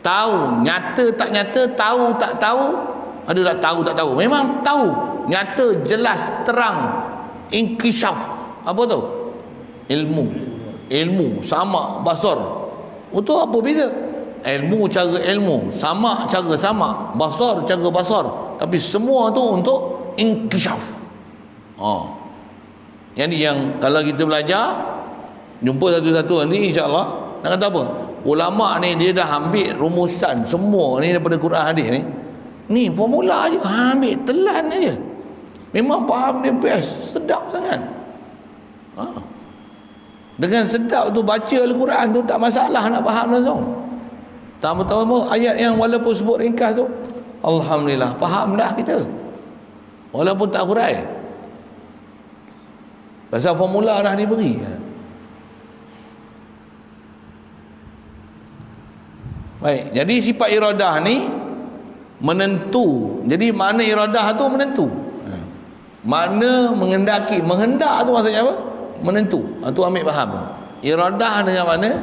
Tahu nyata tak nyata, tahu tak tahu, ada tak tahu. Memang tahu, nyata, jelas, terang, inkishaf. Apa tu? Ilmu, sama, basar. Itu apa beza? Ilmu cara ilmu, sama cara sama, basar cara basar. Tapi semua tu untuk inkishaf. Yang kalau kita belajar, jumpa satu-satu nanti insya-Allah, nak kata apa? Ulama ni dia dah ambil rumusan semua ni daripada Quran hadis ni. Ni formula je, ambil telan aja. Memang faham dia best, sedap sangat. Dengan sedap tu baca Al-Quran tu tak masalah nak faham langsung. Tahu ayat yang walaupun sebut ringkas tu, alhamdulillah faham dah kita. Walaupun tak hurai. Pasal formula dah diberi. Baik, jadi sifat iradah ni menentu. Jadi makna iradah tu menentu. Makna mengendaki, menghendak tu maksudnya apa? Menentu. Tu ambil faham. Iradah dengan mana?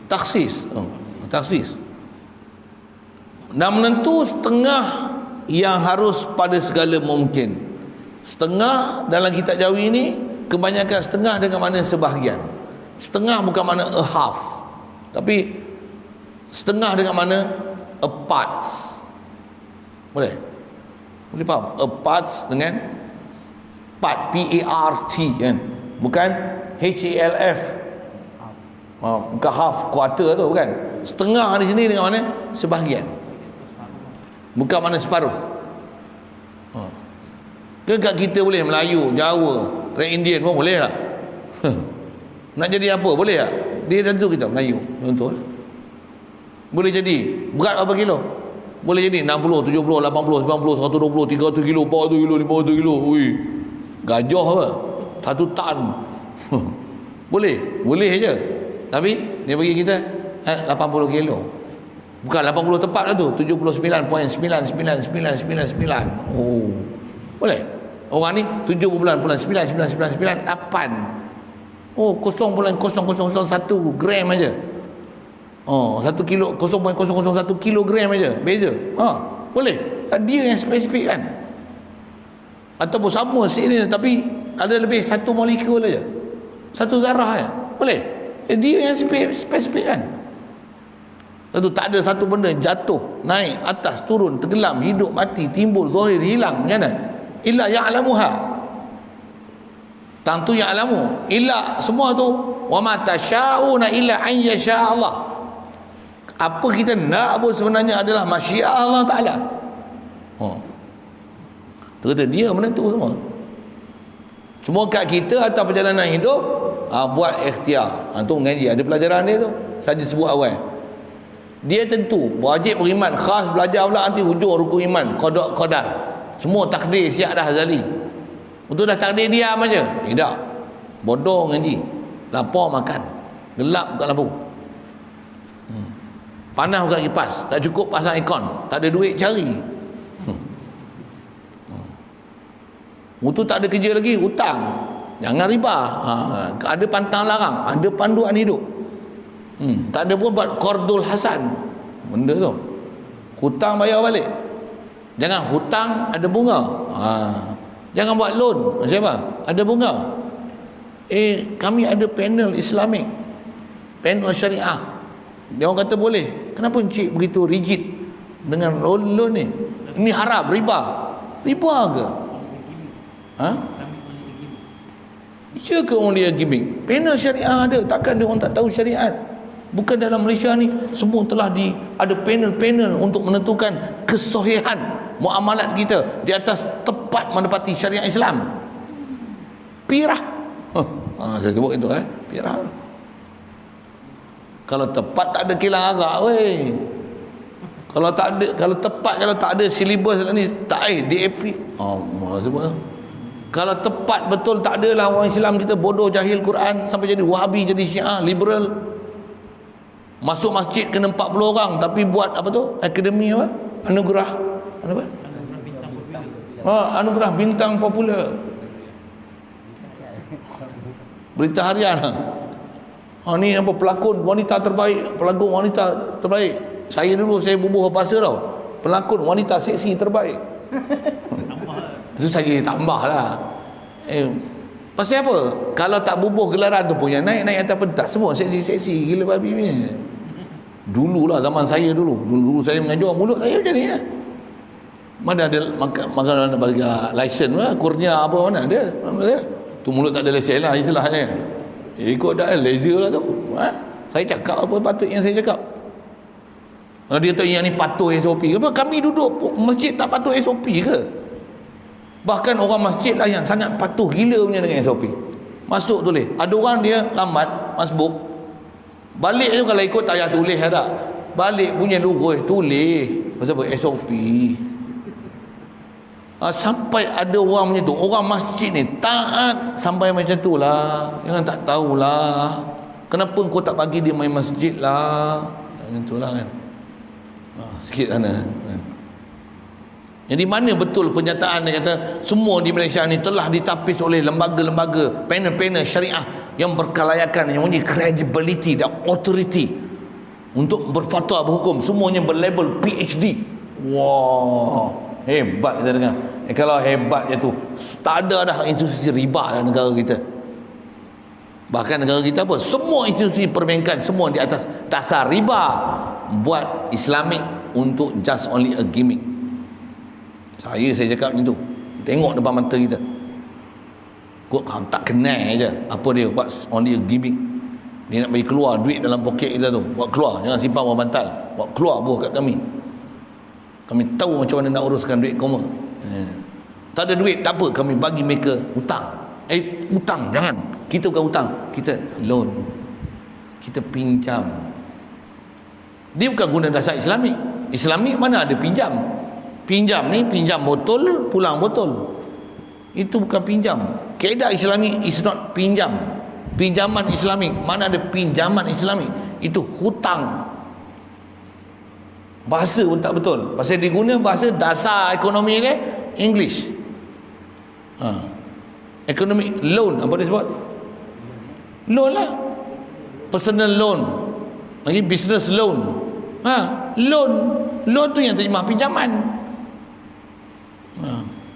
Taksis. Taksis. Dan menentu setengah yang harus pada segala mungkin. Setengah dalam kitab Jawi ni kebanyakan setengah dengan mana sebahagian. Setengah bukan mana a half. Tapi setengah dengan mana a part. Boleh faham? A part dengan part, P-A-R-T kan, bukan H-A-L-F. Bukan half, quarter tu bukan. Setengah di sini dengan mana sebahagian, bukan mana separuh. Ke kat kita boleh Melayu, Jawa, Red Indian pun boleh lah. Nak jadi apa boleh tak? Dia tentu kita Melayu contoh lah. Boleh jadi berat berapa kilo? Boleh jadi 60, 70, 80, 90, 120, 300 kilo, 400 kilo, 500 kilo. Ui, gajah apa? 1 tan. Boleh je. Tapi dia bagi kita 80 kilo. Bukan 80 tepat lah tu, 79.99999. Oh, boleh. Orang ni 7.999998. Oh, 0.0001 gram aja. 1 kilo 0.001 kilogram aja beza. Boleh. Dia yang spesifik kan. Ataupun sama sini tapi ada lebih satu molekul aja. Satu zarah aja. Boleh. Dia yang spesifik kan. Tentu tak ada satu benda jatuh, naik, atas, turun, tenggelam, hidup, mati, timbul, zahir, hilang, macam mana? Illa ya'lamuha. Tentu ya'lamu. Illa semua tu wa ma tasyauna illa an yasha Allah. Apa kita nak pun sebenarnya adalah masyiah Allah Ta'ala. Terkata dia menentu semua. Semua kat kita atas perjalanan hidup, buat ikhtiar. Tu ngaji ada pelajaran dia tu. Saja sebut awal. Dia tentu wajib beriman, khas belajar pula nanti hujung rukun iman, qada, semua takdir siap dah azali. Betul dah takdir diam aja. Tidak. Bodoh ngaji. Lapar makan. Gelap buka lampu. Panas buka kipas. Tak cukup pasang aircon. Tak ada duit cari. Itu tak ada kerja lagi, hutang. Jangan riba. Ada pantang larang, ada panduan hidup. Tak ada pun buat qardul hasan. Benda tu. Hutang bayar balik. Jangan hutang ada bunga. Jangan buat loan. Macam apa? Ada bunga. Kami ada panel Islamik. Panel syariah. Dia orang kata boleh. Kenapa encik begitu rigid dengan loan ni? Ini haram, riba. Riba ke? Ya ke only a gimmick? Panel syariah ada. Takkan dia orang tak tahu syariat? Bukan dalam Malaysia ni semua telah ada panel-panel untuk menentukan kesahihan muamalat kita di atas tepat menepati syariat Islam. Pirah. Saya sebut itu pirah. Kalau tepat tak ada kilang arak weh. Kalau tepat kalau tak ada silibus ni tak DAP. Sebut. Kalau tepat betul tak adalah orang Islam kita bodoh jahil Quran sampai jadi Wahabi, jadi Syiah, liberal. Masuk masjid kena 40 orang tapi buat apa tu? Akademi apa? Anugerah apa? Anugerah bintang popular. Berita harian. Ni apa pelakon wanita terbaik, pelakon wanita terbaik. Saya dulu saya bubuh bahasa tau. Pelakon wanita seksi terbaik. Itu saya tambahlah. Pasal apa? Kalau tak bubuh gelaran tu pun yang naik atas pentas semua seksi-seksi gila babi ni. Dululah zaman saya dulu saya mengajar mulut saya macam ni. Mana ada makanan bagi lesen lah, kurnia apa mana ada. Tu mulut tak ada lesen lah istilahnya. Ikut dah laser lah tu. Saya cakap apa patutnya saya cakap. Dia kata yang ni patuh SOP. Apa kami duduk masjid tak patuh SOP ke? Bahkan orang masjid lah yang sangat patuh gila punya dengan SOP. Masuk tulis. Ada orang dia lambat masbuk. Balik tu kalau ikut tak payah tulis tak. Balik punya lurus tulis. Pasal apa? SOP. Sampai ada orang macam tu. Orang masjid ni taat sampai macam tu lah. Jangan tak tahulah. Kenapa kau tak bagi dia main masjid lah. Macam tu lah kan. Sikit sana. Jadi mana betul pernyataan dia kata semua di Malaysia ni telah ditapis oleh lembaga-lembaga panel-panel syariah yang berkelayakan, yang mempunyai credibility dan authority untuk berfatwa berhukum, semuanya berlabel PhD. Wah, hebat kita dengar. Kalau hebat je tu tak ada dah institusi riba dalam negara kita. Bahkan negara kita apa? Semua institusi perbankan semua di atas dasar riba. Buat Islamik untuk just only a gimmick. Saya cakap macam tu. Tengok depan mata kita. Kau tak kenal je apa dia buat only a gimmick. Dia nak bagi keluar duit dalam poket kita tu. Buat keluar, jangan simpan bawah bantal. Buat keluar buah kat kami. Kami tahu macam mana nak uruskan duit koma. Tak ada duit tak apa, kami bagi mereka hutang. Hutang jangan. Kita bukan hutang, kita loan. Kita pinjam. Dia bukan guna dasar Islamik. Islamik mana ada pinjam? Pinjam ni pinjam botol, pulang botol. Itu bukan pinjam. Kaedah Islamik is not pinjam. Pinjaman Islamik, mana ada pinjaman Islamik? Itu hutang. Bahasa pun tak betul. Pasal dia guna bahasa dasar ekonomi ni English. Economic loan, apa dia sebut? Loan lah. Personal loan. Lagi business loan. Loan tu yang terjemah pinjaman.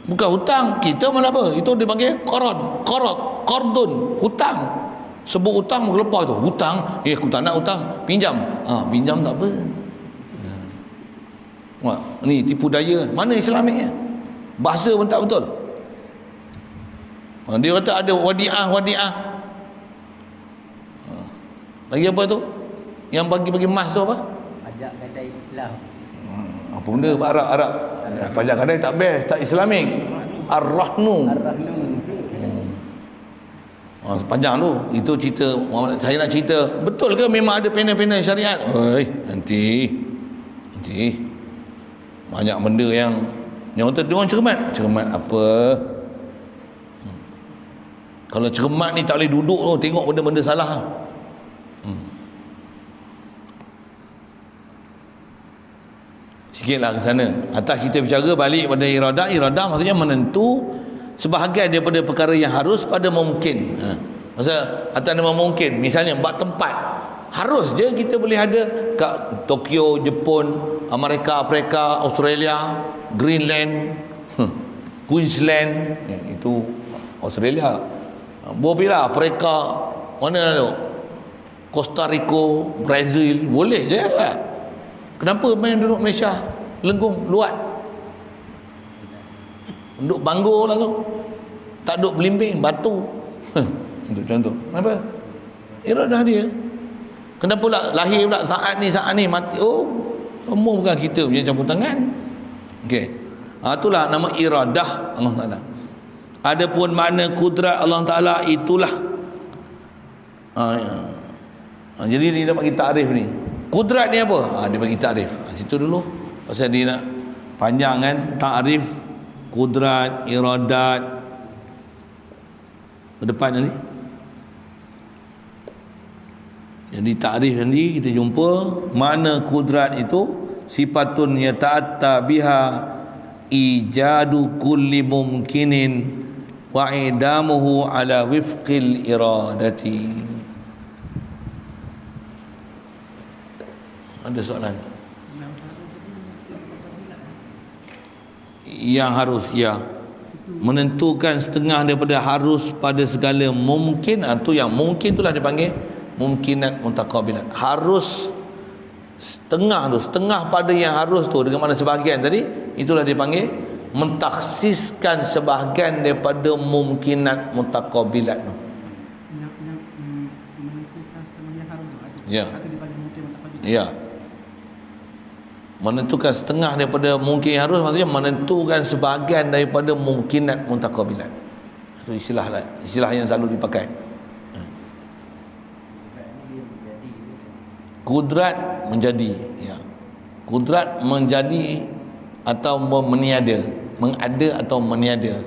Bukan hutang. Kita malah apa? Itu dia panggil kordon, hutang. Sebut hutang lepas tu. Hutang, aku tak nak hutang, pinjam. Pinjam tak apa. Ni tipu daya. Mana Islamiknya? Bahasa pun tak betul. Dia kata ada wadiah. Lagi apa tu? Yang bagi emas tu apa? Pajak gadai Islam. Apa benda Arab? Pajak gadai tak best, tak Islamik. Ar-Rahnu. Sepanjang tu. Itu cerita Muhammad. Saya nak cerita, betul ke memang ada panel-panel syariat? Nanti banyak benda yang kata dia orang cermat apa? Kalau cermat ni tak boleh duduk tu, tengok benda-benda salah. Sikitlah ke sana. Atas kita bicara balik pada iradah maksudnya menentu sebahagian daripada perkara yang harus pada memungkin. Pasal atas nama mungkin, misalnya buat tempat Harus je kita boleh ada kat Tokyo, Jepun, Amerika, Afrika, Australia, Greenland, Queensland, itu Australia. Bila Afrika, mana tu? Costa Rica, Brazil, boleh je kan? Kenapa main duduk Malaysia? Lenggung, luat. Duduk Bangor lah tu. Tak duduk Belimbing, Batu. Untuk contoh. Kenapa? Iradah dia. Kenapa pula lahir pula saat ni mati? Oh, semua bukan kita punya campur tangan. Okey. Itulah nama iradah Allah Taala. Adapun makna kudrat Allah Taala itulah. Jadi dia nak bagi takrif ni. Kudrat ni apa? Dia bagi takrif. Situ dulu. Pasal dia nak panjang kan takrif kudrat, iradat. Ke depan ni. Jadi takrif nanti kita jumpa makna kudrat itu sifatun yata'atta biha ijadu kulli mumkinin wa idamuhu ala wifqil iradati. Ada soalan? Yang harus, ya, menentukan setengah daripada harus pada segala mungkin. Itu yang mungkin itulah dipanggil mungkinat mutaqabilat. Harus setengah tu, setengah pada yang harus tu dengan mana sebahagian tadi, itulah dipanggil mentaksiskan sebahagian daripada mungkinat mutaqabilat tu. Yang menentukan setengah yang harus tu. Ya. Atau dipanggil mungkin mutaqabilat. Ya. Menentukan setengah daripada mungkin yang harus, maksudnya menentukan sebahagian daripada mungkinat mutaqabilat. Itu istilah yang selalu dipakai. Kudrat menjadi, ya. Kudrat menjadi atau meniada, mengada atau meniada.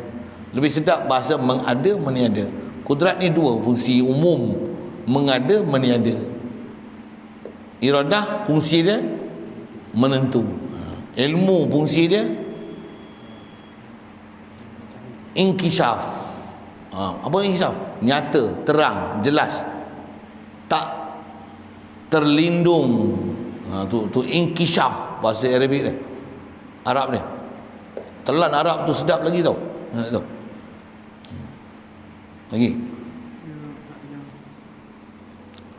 Lebih sedap bahasa mengada meniada. Kudrat ni dua fungsi umum, mengada meniada. Iradah fungsi dia menentu. Ilmu fungsi dia inkishaf. Apa inkishaf? Nyata, terang, jelas. Tak terlindung. Tu inkishaf bahasa Arabik dia. Arab dia. Telan Arab tu sedap lagi tau. Tu. Lagi.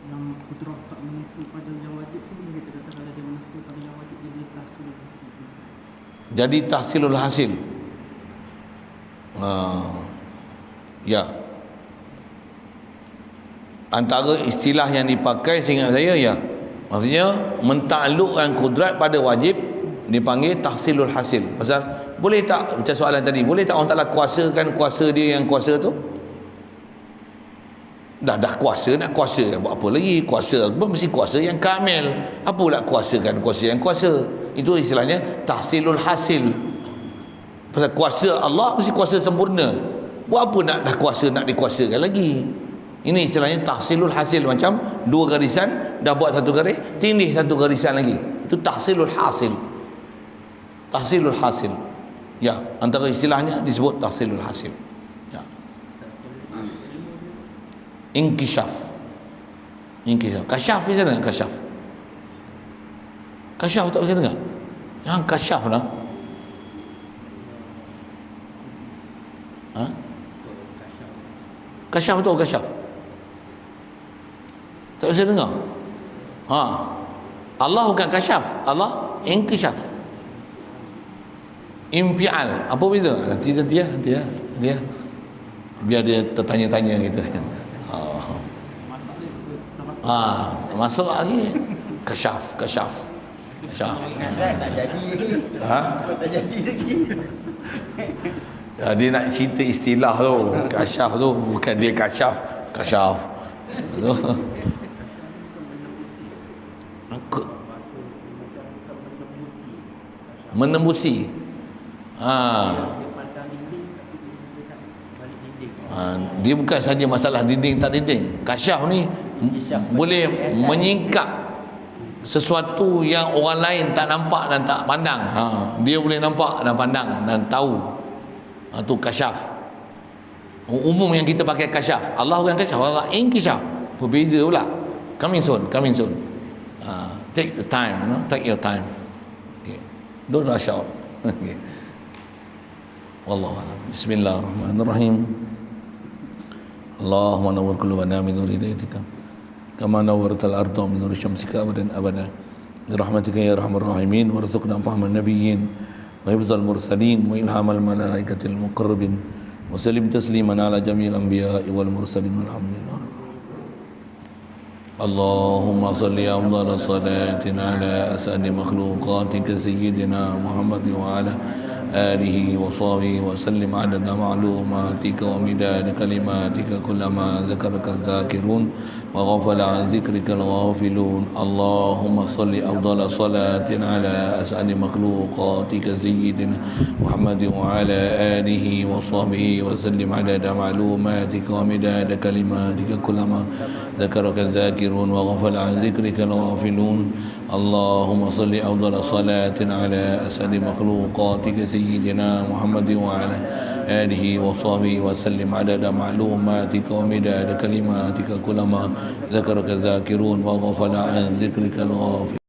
Yang kudrah tak menentu pada yang wajib tu, kita kata kalau dia menentu pada yang wajib, jadi tahsilul hasil. Jadi tahsilul hasil. Ya. Antara istilah yang dipakai seingat saya, ya, maksudnya mentaklukkan kudrat pada wajib dipanggil tahsilul hasil. Pasal boleh tak, macam soalan tadi, boleh tak Allah Ta'ala kuasakan kuasa dia yang kuasa tu? Dah kuasa, nak kuasa buat apa lagi? Kuasa mesti kuasa yang kamil. Apa pula kuasakan kuasa yang kuasa? Itu istilahnya tahsilul hasil. Pasal kuasa Allah mesti kuasa sempurna. Buat apa nak dah kuasa nak dikuasakan lagi? Ini istilahnya tahsilul hasil. Macam dua garisan, dah buat satu garis, tindih satu garisan lagi. Itu tahsilul hasil. Tahsilul hasil. Ya, antara istilahnya disebut tahsilul hasil. Ya. Inkishaf. Inkishaf. Kasyaf bisa dengar? Kasyaf. Kasyaf tak bisa dengar? Yang kasyaf lah. Kasyaf betul, kasyaf. Tak bisa dengar. Allah bukan kasyaf, Allah inkishaf. Impial. Apa beza? Nanti ya. Biar dia tertanya-tanya gitu. Masuk lagi. Kasyaf. Tak jadi. Tak jadi lagi. Dia nak cerita istilah tu. Kasyaf tu bukan dia kasyaf. Kasyaf. Tu. Menembusi. Dia bukan saja masalah dinding tak dinding. Kasyaf ni boleh menyingkap sesuatu yang orang lain tak nampak dan tak pandang. Dia boleh nampak dan pandang dan tahu. Itu kasyaf. Umum yang kita pakai kasyaf. Allah bukan kasyaf, Allah inkishaf. Berbeza pula. Coming soon, coming soon. Take the time, take your time. Okay. Don't rush out. Okay. Wallahu a'lam. Bismillahirrahmanirrahim. Allahumma nawwir qulubana min nuri hidayatika kama nawwartal arda min nuri syamsika abadan abada. Birahmatika ya arhamar rahimin warzuqna fahman nabiyyin wa hifzal mursalin wa ilhamal malaikatil muqarrabin wa sallim tasliman ala jami'il anbiya'i wal mursalin walhamdulillah. Allahumma salli afdal salatin ala as'adi makhluqatika sayyidina Muhammad wa ala آله وصحبه وسلم عدد معلوماتك ومداد كلماتك كلما ذكرك الذاكرون وغفل عن ذكرك الغافلون. اللهم صل أفضل صلاة على أسعد مخلوقاتك سيدنا محمد وعلى آله وصحبه وسلم عدد معلوماتك ومداد كلماتك كلما ذكرك الذاكرون وغفل عن ذكرك الغافلون. اللهم صل أفضل صلاة على أسعد مخلوقاتك سيدنا محمد وعلى آله وصحبه وسلم عدد معلوماتك ومداد كلماتك كلما ذكرك الذاكرون وغفل عن ذكرك الغافلون.